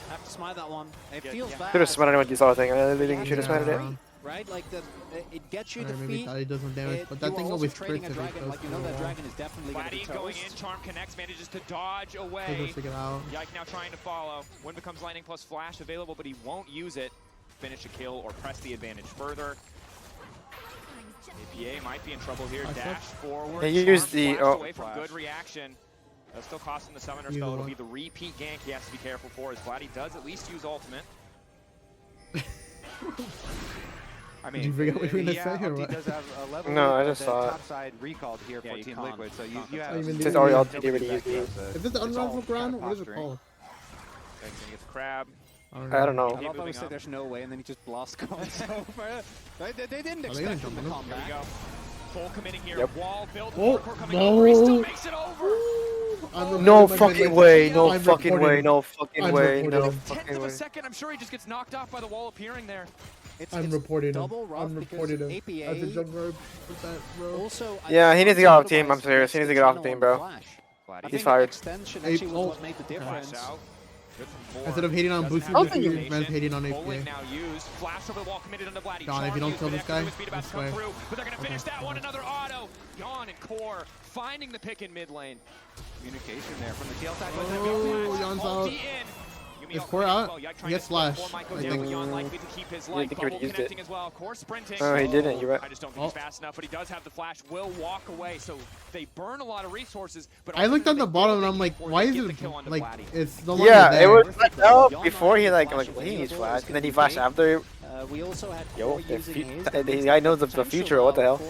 Have to smite that one. It Yeah, feels yeah. bad. Should have smited what you saw. I think. I think you should have Yeah. smited it. Right, like it gets you Or maybe defeat. thought he does some damage, but You that are thing also always trading crits a if he dragon, goes like you to know the that wall. dragon is definitely gonna be Vladdy going in, toast. Charm connects, manages to dodge Figure away. it out. Yike now trying to follow. When becomes lightning plus flash available, but he won't use it. Finish a kill or press the advantage further. APA might be in trouble here. I Dash forward. He Charm used the- flashed oh. away from good reaction. That'll still cost him the summoner Either spell. It'll one. be the repeat gank he has to be careful for, as Vladdy does at least use ultimate. I mean, you forget what you were gonna yeah, say or Ulti what? does have a level. No, I but just the saw it. top side recalled here Yeah, for you Team can't. Liquid, so you Can't have. even do Since it. all y'all Nobody did really back easy. up, Is this the it's all unravel ground? kinda What is it posturing. called? Thanks gets Crab. I don't know. I love how moving we say up. there's no way, and then he just blast comes over. They didn't Are they gonna expect him jump to on him? come Here we back. go. Full committing here. Yep. Wall built. Oh, Core coming over. He still no. makes it over. I'm No reporting my fucking mid-lane. way. No I'm fucking reporting way. him. No fucking I'm way. reporting No him. Tenth fucking of a way. second. I'm sure he just gets knocked off by the wall appearing there. I'm reporting him. double rough I'm because reporting him. APA As a jump rope with that rope. Also, Yeah, he needs to get off team. I'm otherwise, serious. He needs to it's get off the team, channel bro. on Flash. I Vladdy think He's the fired. extension Hey, actually was oh. what made the Flash difference. out. Good for more. Instead of hating on Doesn't boosting, have the boosting, animation. man's hating on Poland APA. now used. Flash over the wall committed onto Vladdy. God, if you don't kill this guy, speed about I to come swear. through, but they're gonna finish that one. Another auto. Yawn and Core finding the pick in mid lane. Communication there from the tail side. Oh, Yon's out. Is Core out? He has flash, I think. Yawn likely to keep his Yeah, I life think he bubble would've used connecting it. as well. Core sprinting. Oh, he didn't. You're right. I just don't think he's fast enough, but he does have the flash. Will walk away, so they burn a lot of resources. But I looked on the ultimately, bottom and they I'm like, before why they is get the it kill onto like Vladdy. it's no longer Yeah, there. it was like no before he like he needs flash, and then he flashed after. We also had Yo, Core the using his. the guy knows the future. What the hell?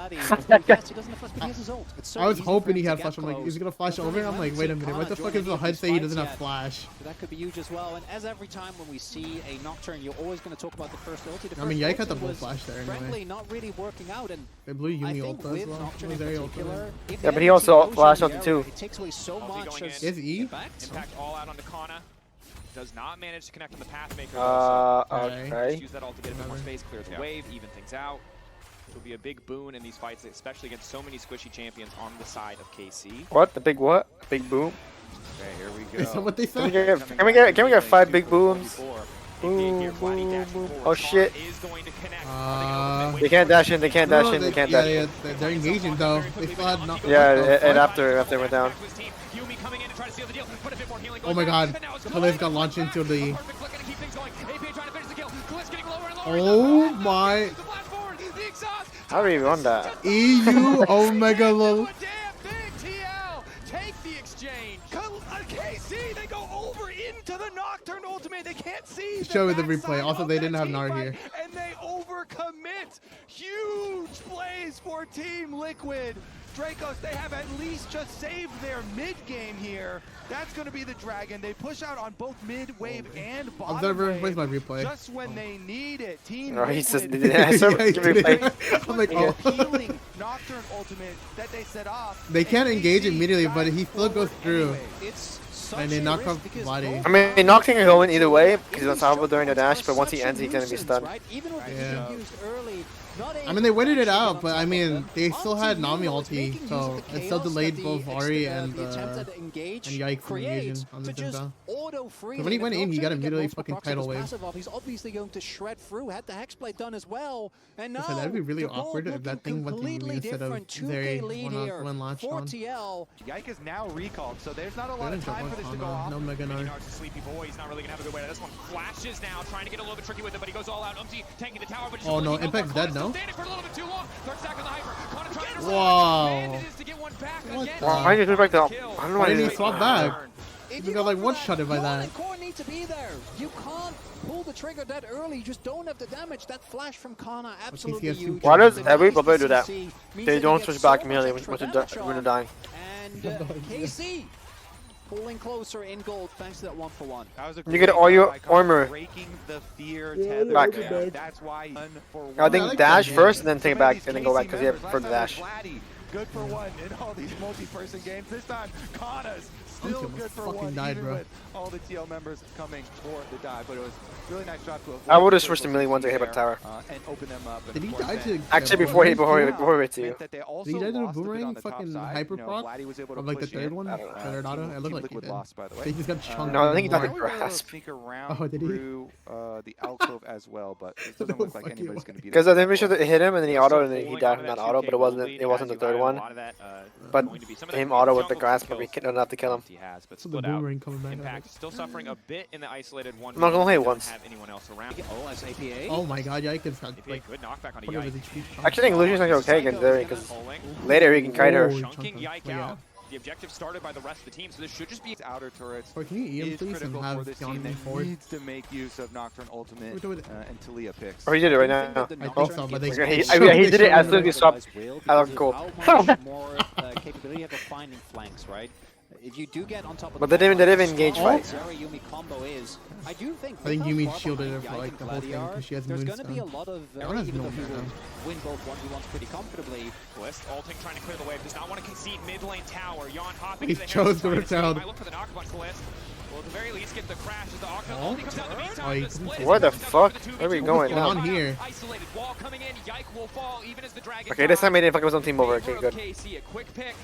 Yes, he doesn't have flash, but he has his ult. It's so I was easy for hoping him he to had get flash. I'm like, close. is he gonna flash But over? then I'm like, we wait a see minute, what the Kana fuck is the joining HUD these say he fights doesn't have yet. flash? So that could be huge as well. And as every time when we see a Nocturne, you're always going to talk about the first ulti. The I mean, first Yike had the ulti bull was, flash there frankly, anyway. not really working out. And They blew I Yumi think ult as with well. Nocturne He in was very ult. particular, if Yeah, the but he enemy also team goes flashed in the ulti too. area, It takes away so Ulti much. going as in. Is E? impact. Impact all out onto Kana. Does not manage to connect on the Pathmaker. Okay. Just use that ult to get a bit more Whatever. space, clear the wave, even things out. It will be a big boon in these fights, especially against so many squishy champions on the side of KC. What? The big what? Big boom? Okay, here we Is that go. what they Can we said? get 5 big booms? Boom, boom. Oh, shit. They can't dash in. They can't dash in. They can't dash in. They're engaging though. They still had not. Yeah, and after it went down. Oh my god, Khalid got launched into the. Oh my. How do we run that? EU OMEGALUL. Take the exchange. KC, they go over into the Nocturne ultimate. They can't see. Show the replay. Also, they didn't have Nar here. And they overcommit. Huge plays for Team Liquid. Dracos, they have at least just saved their mid game here. That's going to be the Dragon. They push out on both mid wave and bottom Observer, wave. where's my replay? Just when they need it. Team Oh, he says, Liquid. yeah, so Yeah, he give did me it. play. I'm like, The oh. healing Nocturne ultimate that they set off. They can't and engage KC immediately, but got he still goes forward through. anyway. It's such And they a knock risk off because body. both I mean, Noct can go in either way because he's unstoppable during the dash, are but once he such ends, he's gonna be nuisance, stunned. right? Even with the Yeah. heat used early, not I mean, they waited it able to out, get but on I top mean, of them. they still Up to had you, Nami it's ulti, making use so of the it still chaos delayed that both the Ari extra- and the attempt at engage Yike from engaging creates on to the just Zinza. auto-freeze. So when he And went if in, he got Nocturne can get immediately multiple fucking procs of tidal his wave. passive off, he's obviously going to shred through. Had the Hexblade done as well. And now So that'd be really the board awkward if looking that thing went to Yumi completely instead of different. 2K Zeri lead here when launched for on. TL. Yike is now recalled, so there's not a They lot didn't of jump time on for this to go Kana, off. no Mega Nar. Nar's a sleepy boy. He's not really gonna have a good way. This one flashes now, trying to get a little bit tricky with it, but he goes all out. Tanking the tower, but Oh no, Impact's dead, no? standing for a little bit too long. Third stack on the hyper. Connor trying to Wow. manages to get one back What again. the- Why did he back the? I don't know Why why didn't he he swap back? If We you got, like, go for one-shotted by Yawn that. and Core need to be there. You can't pull the trigger that early. You just don't have the damage. That flash from Kana absolutely has two huge. Why does The every nice player do that? CC means They that don't you switch get back so immediately much when extra they're damage dying. And KC pulling closer in gold thanks to that 1-for-1. That was a You get great all your icon, armor. breaking the fear Yeah, tether back. down. That's why for I I think like dash that game. first and then take it back and then go back because you have further dash. Good for one in all these multi-person games. This time, Kana's still almost good for fucking one, died, even bro. with all the TL members coming for the dive. But it was really nice job to avoid I would have the switched to critical melee once I hit there, up tower. and open them up. And Did he of course die then- to? Actually, the before he boomerang? hit to you. meant that they also Did he die to the lost a bit boomerang on the top fucking side. hyper You know, proc? Vladdy was able to Of like the push third in. one? I don't know. Third auto? It Team looked like he Liquid did. lost, by the way. They just got chunked. No, I think he died They to were able to grasp. sneak around Oh, did he? through the alcove as well, but it doesn't No look like fucking anybody's way. going to be Because there. I'm pretty sure that it hit him and then he They're auto still and then he holding died onto from that that auto, 2K but lead it wasn't the as third you one. added a lot of that, But going to be some of that him auto with the jungle grasp, kills but we couldn't have to kill him. he has, but So the split out. boomerang coming back. Impact still suffering a bit in the isolated one. I'm not gonna hit Don't once. have anyone else around. Oh, as APA. Oh my god, Yike has got APA, like good knockback on a part of Yike. his HP. Actually, I think Lucian's gonna be okay against Zeri because Pulling. later he can kite her. Oh, Chunking chunk him. Yike Oh, yeah. out. The objective started by the rest of the team, so this should just be Outer turrets Or can you EM is please and critical for have this Yawn team move that forward? needs to make use of Nocturne Ultimate Do it. and Talia picks. Or he did it right I think now. that the I think Nocturne so, but gives they- us I mean, he did it as soon as he swapped. Will I love because of cool. how much more capability you have of finding flanks, right? If you do get on top of But the they didn't ball, engage strong fight. Zeri Yumi combo is, I do think. I think with how Yumi far shielded behind her for Yike like and the whole thing Gladiar, because she has there's going to be a moonstone. lot of Everyone has even though he moonstone will now. win both 1v1s pretty comfortably. List, ulting, trying to clear the wave, does not want to concede mid lane tower. Yawn hopping He to the chose to Harris, rip down. might look for the knock on List. Well, at the very least, get the crash as the Octo Oh. only comes down to beat Oh, time. he The couldn't split see is Where the coming down fuck? to the 2v2. Where are we going What's going now? on here? Isolated wall coming in. Yike will fall even as the dragon. Okay, this time he didn't fuck his own team over. Favor Okay, of good. KC, a quick pick.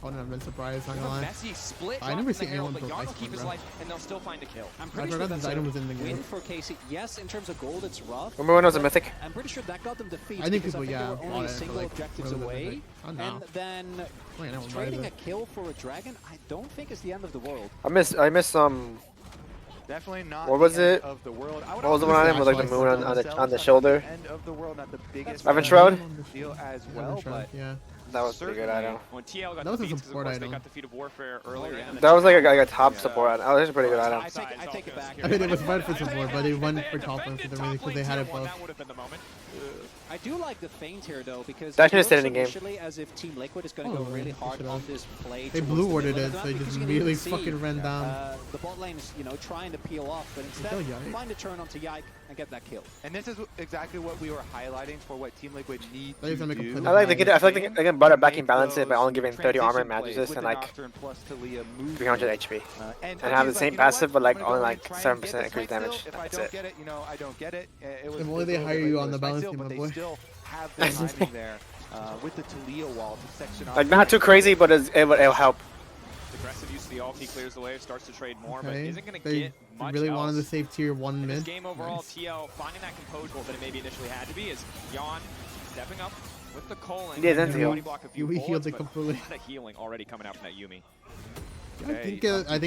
I wouldn't have been surprised, not They gonna have a lie. messy split. I Jon never from the seen anyone Herald, but pro Jan will Vice keep his bro. life, and they'll still find a kill. I'm I pretty sure forgot that's this item was in the a win game. for KC. Yes, in terms of gold, it's rough. Remember when it was a but mythic? I'm pretty sure that got them defeat. I think because people, they yeah, were bought only it for, single like, objectives whatever they away. think. Oh, no. And then Wait, no one buys trading a it. kill for a dragon, I don't think is the end of the world. I miss Definitely not. What was the end it? Of the world. I would what was the also one say item with like the Actually, moon I on the themselves shoulder? not the end of the world, not the biggest. Evan Shroud? Deal as Yeah, well, sure, but yeah. That was a pretty good item. When TL got That was a defeats, 'cause of support course item. they got defeat of Warfare earlier. yeah. in the That was like a tournament. top support item. Oh, that's a pretty good item. I take it back. I mean, it was fun for support, but it went for top lane for the reason because they had it both. That would have been the moment. I do like the feint here though, because That it should've stayed looks in the game. initially as if Team Liquid is going to Oh, go really yeah, hard should've. on this play. They towards blue the warded middle it, of the so map, it because just you can really even see, fucking ran down. the bot lane is, trying to peel off, but instead kill Yike. find a turn onto Yike and get that kill. And this is exactly what we were highlighting for what Team Liquid need They to make a do. play I like they behind get. I feel like they can butter back and balance it by only giving 30 armor transition magic plays resist with and the like Nocturne plus Talia movement. 300 HP. And have the Takia's same you know what? passive, but, like, I'm gonna only, go like, and try and 7% get this increased fight damage. still. If I That's don't it. get it, I don't get it. It was If only a they little hire bit you late on for the this fight balance still, team, but my they boy. still have the timing there with the Talia wall to section off. Like not too crazy, but it'll help. Aggressive use of the ult, he clears the wave, starts to trade more, but Okay, isn't going to they get much really else. wanted to save tier 1 In this mid. game overall, Nice. TL finding that composure that it maybe initially had to be is Jan stepping up with the colon. Yeah, that's body heal. block a few Yumi healed bullets, it but completely. a lot of healing already coming out from that Yumi. I think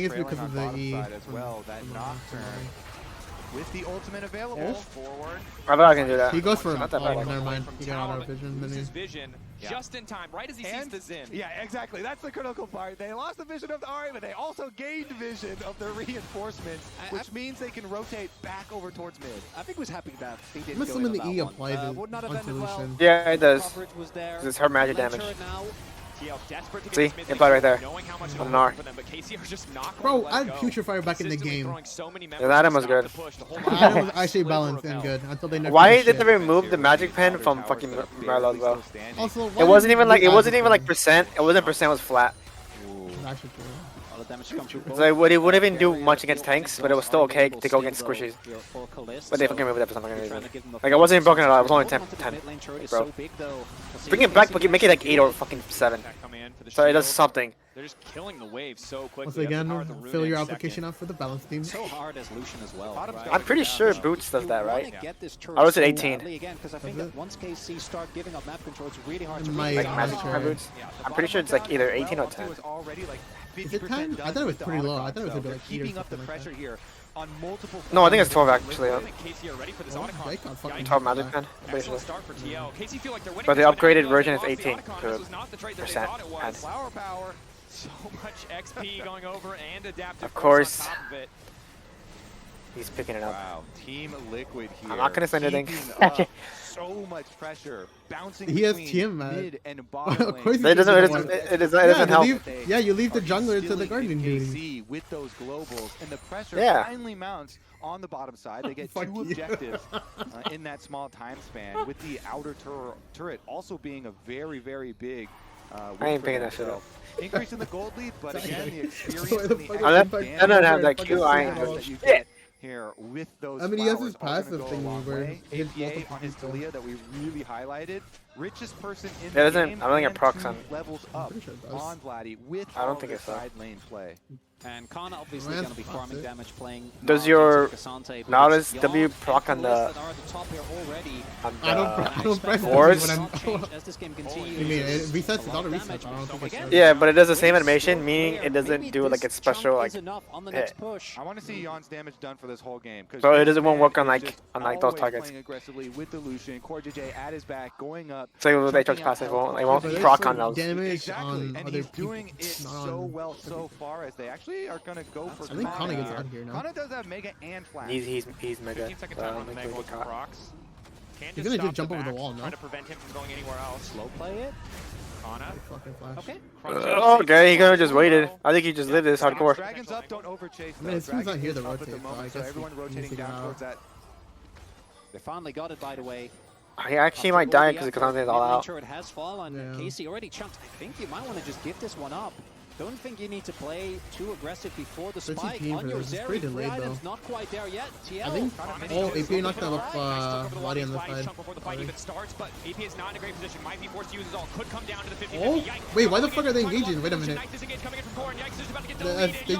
it's because of the E. as well. That Nocturne with the ultimate available. Yeah. Forward. I thought I can do that. He goes for Not that bad. oh, never mind. From He got Talon, auto vision. Then loses he, vision just in time, right as he sees the Zin. Yeah, exactly. That's the critical part. They lost the vision of the Ahri, but they also gained vision of the reinforcements, which means they can rotate back over towards mid. I think was happy that he didn't I'm go assuming into the that E one. applied it Would not have on ended well. solution. Yeah, it does. Coverage was there. 'Cause it's her magic Lane damage. turret now. TL desperate to get See? this mid It lane, applied right there. knowing how much On it'll an R. for them, but KC are just not going Bro, to let I it had go. Putrefier back in the Consistently game. throwing so many Yeah, members that item to was stop good. the push to hold The on item to was that actually sliver balanced of and health. good until they nerfed Why the did they shit. remove the magic pen from fucking Merlo as well? Also, It wasn't even like percent. It wasn't percent. It was flat. Actually, true. All the damage comes through. So it wouldn't even do much against tanks, but it was still okay to go against squishies. But they fucking removed that for some fucking reason. Like it wasn't even broken at all. It was only 10. Bro. Bring it back, but make it like 8 or fucking 7. That come in for the So it does shield. something. They're just killing the wave so quickly. Once That's the again, power of the fill your rune in application second. out for the balance team. So hard as Lucian as well. Bottom's right? I'm pretty sure Boots does that, right? I was at 18. Again, because I think Does that it? once KC start giving up map control, it's really hard to My Like Yeah, magic sure. my boots. Yeah, the I'm pretty sure it's bottom like either down 18 or also 10. is already like Is it 50% 10? I done thought it was with the pretty low. Autocon, I thought it was so a bit they're like 8 or keeping up the something like pressure that. here on multiple. No, I think it's 12 fronts. actually. I don't think KC are ready for this Oh, Autocon. they got fucking 12 magic pen. Excellent Basically. start for TL. KC feel like they're winning But the this, now upgraded because they version is lost the 18 Autocon. to This was not the trade that they percent. thought it was. And Flower power. So much XP going over and adaptive Of force course. on top of it. he's picking it up. Wow, Team Liquid here. I'm not gonna say anything. keeping up so much pressure, bouncing He has between TM, man. mid and bottom Of lane. course he It doesn't. It doesn't doesn't. It doesn't, Yeah, doesn't help. yeah, you leave the Are jungler to the instilling guardian in duty. KC with those globals, and the pressure Yeah. finally mounts on the bottom side. They get Fuck 2 you. objectives in that small time span, with the outer turret also being a very, very big. I ain't picking that shit up. Increasing the gold lead, but again, the experience Why the and the fuck extra Unless damage I don't have that Fucking Q, I ain't signal. doing that you shit. get here with those I mean, he has flowers his are gonna passive go a thing long where way. he hits APA multiple on his people. Talia that we really highlighted. Richest person in It the doesn't- game I don't think it and procs 2 on- levels up pretty sure it does. on Vladdy with I don't all think the it's so. side lane play. And Kana obviously Man, going to be fuck farming it. damage playing. Does Mars your into Cassante, but Nautilus it's W Jan proc on and the- Kalista that are at the top here already. I don't press Wars? when I'm. As this game continues, You mean it it's resets? a It's lot auto of resets. damage. I don't think it's. Yeah, but it does the same animation, meaning it doesn't do like its special like. on the hit. next push. I want to see Jan's damage done for this whole game. So it this doesn't won't man work on is like just those always targets. Playing aggressively with the Lucian, Core JJ at his back, going up. So with Aatrox chucking out passive, health they won't But there's proc on some those. damage Exactly, on and other he's people. doing it not so on- well so far as they actually are going to go for I think Kana gets out here now. Kana does have Mega and Flash. He's mega. 15 second So I time don't on the think Mega we with get caught. procs. Can He's gonna stop just jump the over the backs, wall, no? trying to prevent him from going anywhere else. Slow play it. Kana. Fucking flash. Okay. Okay, he could have just waited. I think he just lived this hardcore. Dragons up, don't overchase. I mean, his team's not here to Dragons up at the rotate, so I moment, so guess everyone he needs rotating to get down out. towards that. They finally got it, by the way. He actually might die because the Cassante is all out. It has fallen. Yeah. Casey already chunked. I think you might want to just give this one up. don't think you need to play too aggressive before the 13 spike PM on for your this. It's Zeri. pretty delayed, Items though. not quite there yet. TL. I think APA knocked out Lottie on the side. Before the fight even starts, but AP is not in a great position. Might be forced to use his ult. Could come down to the 50. Oh, wait, why the fuck are they engaging? Wait a minute. They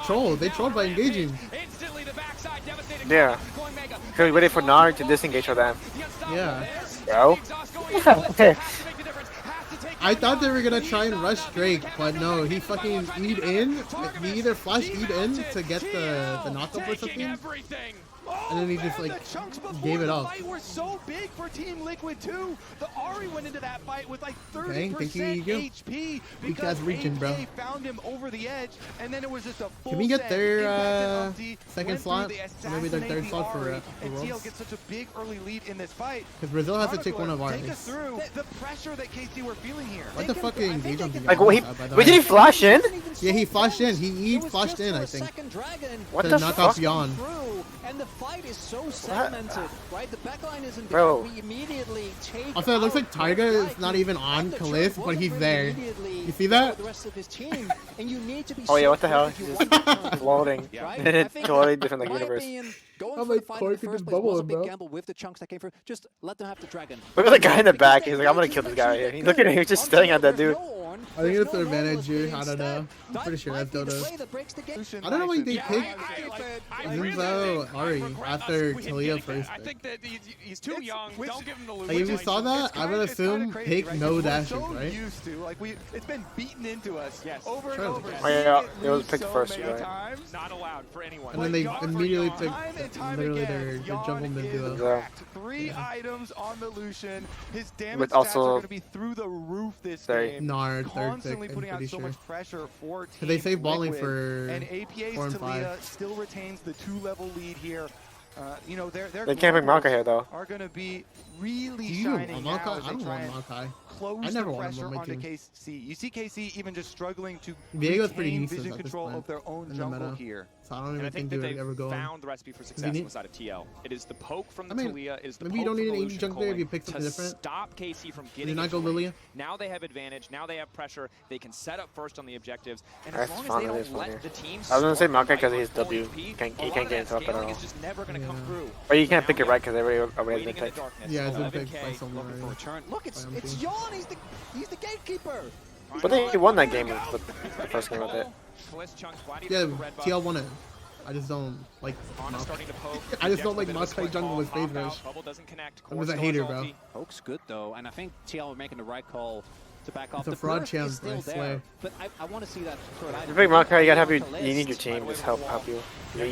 trolled by engaging. Instantly the backside devastated. Yeah. Because we waited for Nard to disengage for them. Yeah. Bro. I thought they were gonna try and rush Drake, but no, he fucking E'd in. He either flashed E'd in to get the knockup or something, and then he just like gave it up. The fight were so big for Team Liquid too. The Ahri went into that fight with like 30% HP because region, bro. APA found him over the edge, and then it was just a full Can we get set. their Impacted Umpty, second went slot? through, Or maybe their third assassinate slot the for Ahri, and TL Worlds? gets such a big early lead in this fight. Because Brazil has to take one of ours. Take us through the pressure that KC were feeling here. What the fuck did he engage on? Like, well, wait, did he flash in? Yeah, he flashed in. He flashed in, I think. What To the knock fuck? off Yon. And the fight is so segmented, right? The backline isn't there. Bro. We immediately take Also, it looks like out Taiga the is not even on the Kalith, choke but he's wasn't there. immediately You see that? for the rest of his team, and you need to be Oh yeah, so what the hell? quick if you He's want to just return. floating. Right? In I a think totally that, different in my universe. opinion, going I'm for the like, fight in Cork the could first just place was bubble a him, big bro. gamble with the chunks that came through. Just let them have the dragon. Look at the guy in the back. He's like, I'm gonna kill this guy. He's looking at him, just staring at that dude. I think it's their manager. I don't know. I'm pretty sure that's Dodo. I don't know why they picked Zinzo Ari after Talia first. I think that he's too young. Don't give him the loot. Like, if you saw that, I would assume pick no dashes, right? Used to, like it's been beaten into us over and Sure. over. Oh yeah, it was Seen picked so first, many right? times. Not allowed for anyone. And then they But immediately Yon, took time and time literally again, their Yon jungle mid is duo. cracked. 3 items on the Lucian. His damage With stats also- are going to be through the roof this Sorry. game. Nard, third pick, Constantly I'm putting out pretty so sure. much pressure for Team They saved Balling Liquid. for And APA's 4 and 5. Talia still retains the 2-level lead here. You know, their They can't bring Maka here though. are going to be really Do you shining want now Makai? as I they don't try want and Makai. close I the never wanted him pressure on my onto team. KC. You see KC even just struggling to Viego's pretty retain useless vision at this control point of their own in the jungle meta. here. So I don't And even I think they that would they've ever go on. found the recipe for success on the side of TL. It is the poke from the I mean, Talia. It is the maybe poke you don't from need the an Lucian agent jungler if you pick to something different. stop KC from Did you getting not go into it. Lilia? Now they have advantage. Now they have pressure. They can set up first on the objectives. And That's as long as fine, they it is don't fine let the team I was gonna say start Makai 'cause right he's on full W. HP, He can't a lot get of that into up at scaling all. is just never going to come Yeah. through. But you can't Now pick it they're right because everybody has waiting been in the picked. darkness. Yeah, it's been 11K picked by someone Looking for a already. turn. Look, it's By MP. Yon. He's the gatekeeper. But they won that game with the first game with it. Yeah, TL won it. I just don't like Starting to poke. I just don't like Gets a bit of a Makai split jungle call, with phase pop out, rush. Bubble doesn't connect. I'm just a Core hater, still bro. ulti. Poke's good though, and I think TL are making the right call to back off. It's a The fraud burst chance, is bro, I still swear. there, but I want to see that third item. You pick Makai, you gotta have Off the you need your list. team just help you.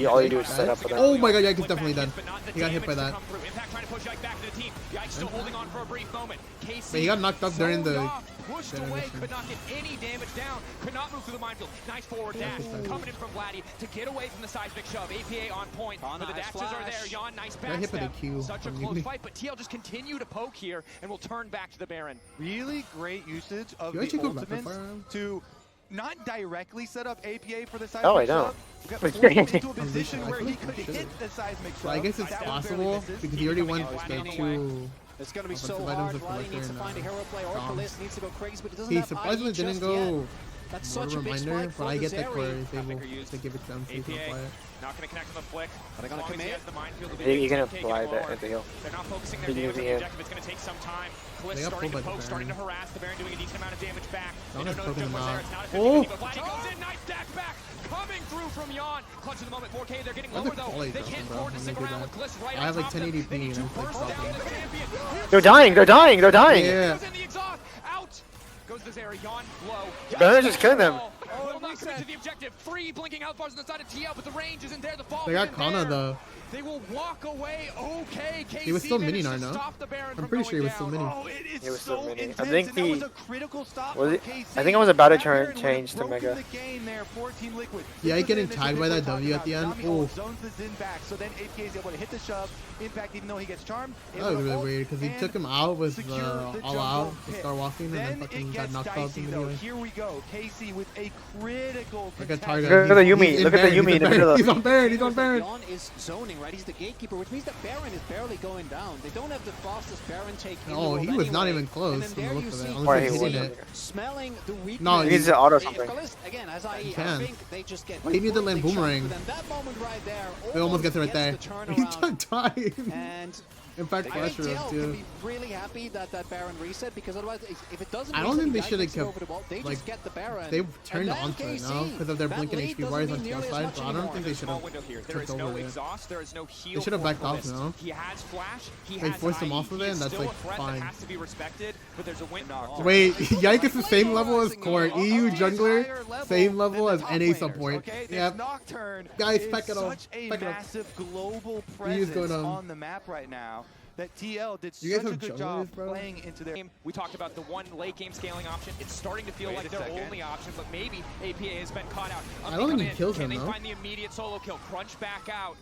All you do is set up for them. Oh my god, Yike is definitely dead. He got hit by that. Impact trying to push Yike back to the team. Yike still holding on for a brief moment. KC But he got knocked up during the pushed away, could not get any damage down, could not move through the minefield. Nice forward dash coming in from Vladdy to get away from the seismic shove. APA on point, but the dashes are there. Yon, nice Got hit by the backstep. Q Such a from close Yumi. fight, but TL just continue to poke here and will turn back to the Baron. Really great usage of You the actually go rapid ultimates fire him? to not directly set up APA for the seismic Oh, I don't. shove, got forced into a position I where he think could he should. hit the seismic shove. So I guess it's That one barely possible misses. because he already won the Standing two. It's going to be so offensive hard. items of Vladdy Collector needs to and, find a hero play, or Dom. Kalist needs to go crazy, but he doesn't He have surprisingly IE didn't just go yet. That's more such a big reminder, spike but for I the get that Core Zeri. is able to give it down so he can apply it. Not going to connect on the flick. Are they going to commit? You can apply that at the hill. They're not focusing their Did you damage on the see it? objective. It's going to take some time. Kliss They got starting to pulled by the poke, starting to Baron. harass. The Baron doing a decent amount of damage back. Don They is don't know if poking him Jungler's there. out. It's not a 50-50, Oh! but Vladdy goes in. Nice dash back. Coming through from Yon. Clutch of the moment. 4K. They're getting That's lower a though. quality They drop, can't bro, afford to when stick they do around that. with Kliss right I have on like top of them. 1080p They need to and it's, like, burst down dropping. the champion. They're dying, they're dying, they're dying! Yeah. Goes in the exhaust. Out. Goes the Zeri. Yon low. Baron's just killing them. Will not commit to the objective. 3 blinking health bars on the side of TL, but the range isn't there. The fall They got isn't Kana there. though. They will walk away. Okay, KC He was still mini managed to Nard, no? stop the Baron I'm from pretty sure he going was still down. mini. Oh, it is He was so still mini. I intense, think and that he- was a critical stop was for it- KC. I think I was about to That Baron would have change to broken Mega. the game there for Team Liquid. Yeah, This was getting the tagged initiative by that we're talking W at the about. end. Nami ult Oof. zones the Xin back, so then APA is able to hit the shove. Impact, even though he gets charmed, That was really weird because he took him out with secure the all jungle out to pit. start walking and then Then fucking it got gets knocked out dicey though. immediately. Here we go. KC with a critical critical Like a contest. target. Look at the Yumi. He's in Look at the Baron, Yumi in the middle of He's on Baron. He's on Baron. Yon is zoning, right? He's the gatekeeper, which means that Baron is barely going down. They don't have the fastest Baron take in the Oh, world he was not anyway. even close And from then the there look you of it. see Unless he he's hitting wasn't. it. smelling the weakness. No, He needs to auto If something. Kalist, again, as I can. think they just get But he needs to land completely boomerang. chunked, but then that moment right there It almost gets it right there. gets the He's turnaround. dying. And In fact, I think pressure TL us can too. be really happy that that Baron reset, because otherwise, if it doesn't I don't reset, think they the guy should have takes it kept, over the ball, they like, just get the Baron. They've And turned then onto it now KC, because of their that blinking lead HP doesn't bars mean on TL nearly as side, much but I don't anymore. think they should Small have window here. There took is no over it. exhaust. There is no heal. They should have for backed off Kalist. now. He has flash. He They has forced him IE. off of it, He and is that's, still like, a threat fine. that has to be respected, but there's a win. Wait, Yike is the same level as Court. EU jungler, same level as NA support. Okay? This Yep. Nocturne Guys, is pack it up. such a Pack it up. massive global He is presence going, on the map right now that TL did You guys such a have good junglers, job bro? playing into their We talked about the one late game scaling option. It's starting to feel Wait like a their second. only option, but maybe APA has been caught out. I don't think he kills Can him, they though. find the immediate solo kill? Crunch back out.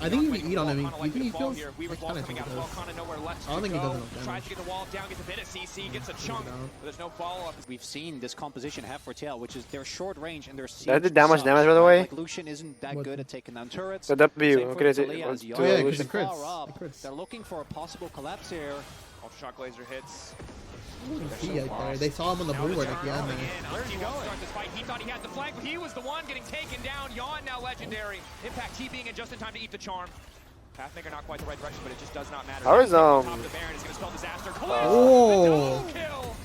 I think if Like you eat on him, Volcano you like think he the ball kills? here. Weaver's I ball kinda coming think out. he does. Volcano nowhere left I don't to think he go. does enough damage. Tries to get the wall down, gets a bit of CC, gets a chunk, down. but there's no follow-up. We've seen this composition have for TL, which is their short range and their siege. That did that much sucks, damage, by the right? way? Like Lucian isn't that What? good at taking down turrets. The W. Same Look for at it. Taliyah as Oh, yeah, Yon 'cause is it crits. far up. It crits. They're looking for a possible collapse here. Ultra Shock Laser hits. He right there. They saw him on the Now blue the word turn at the end early there. in. Where's he going? Start this fight. He thought he had the flank, but he was the one getting taken down. Yawn now legendary. Impact T being in just in time to eat the charm. Pathmaker not quite the right direction, but it just does not matter. How is, Top of the Baron is going to spell disaster. Oh. The double kill.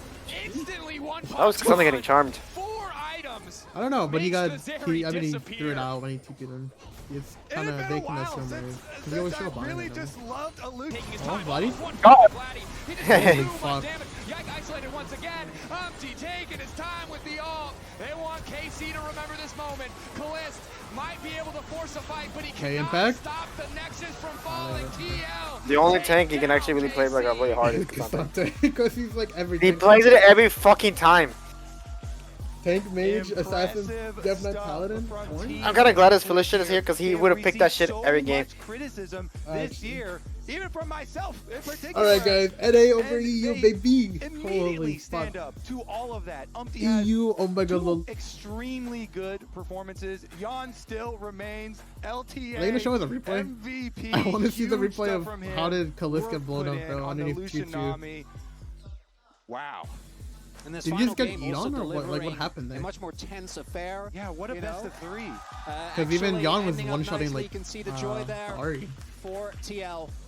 Instantly one. That was something getting charmed. 4 items. I don't know, but he got. Makes the I Zeri mean, he disappear. threw it out when he TP'd him. It's It kind had of been a making us while so since, Because he always show since up I really behind him. just loved a loop. Taking his Oh, time. bloody. One God. Vladdy. He just Holy did too much fuck. damage. Yike isolated once again. Umpty taking his time with the ult. They want KC to remember this moment. Kalist might be able to force a fight, but he Okay, cannot Impact. stop the Nexus from falling. TL. The only tank he can actually really play like really hard is Cassandra. Because he's like everything. He plays it every fucking time. Tank, mage, assassin, Impressive Death Knight, stuff paladin. from Orange? Team I'm kind of glad his Felicia is here because he They've would have picked that shit received so every game. much criticism Actually. this year, even from myself in particular. All right, guys. NA over And EU, they baby. Immediately Holy fuck. E stand up to all of that. Umpty has EU, OMEGALUL. two extremely good performances. Yon still remains LTA. Are they gonna show us a replay? MVP. I want to see the Huge replay stuff of from him. how did Kalist Work get blown put up, in bro, on the underneath Lucian 2-2. Nami. Wow. And this Did he final just get game eat also on or what? Like, what delivering happened a there? much more tense affair. Yeah, what a you best know? of 3. Because even Actually Yon was ending up one-shotting nicely. like You can see the joy there Ari. for TL.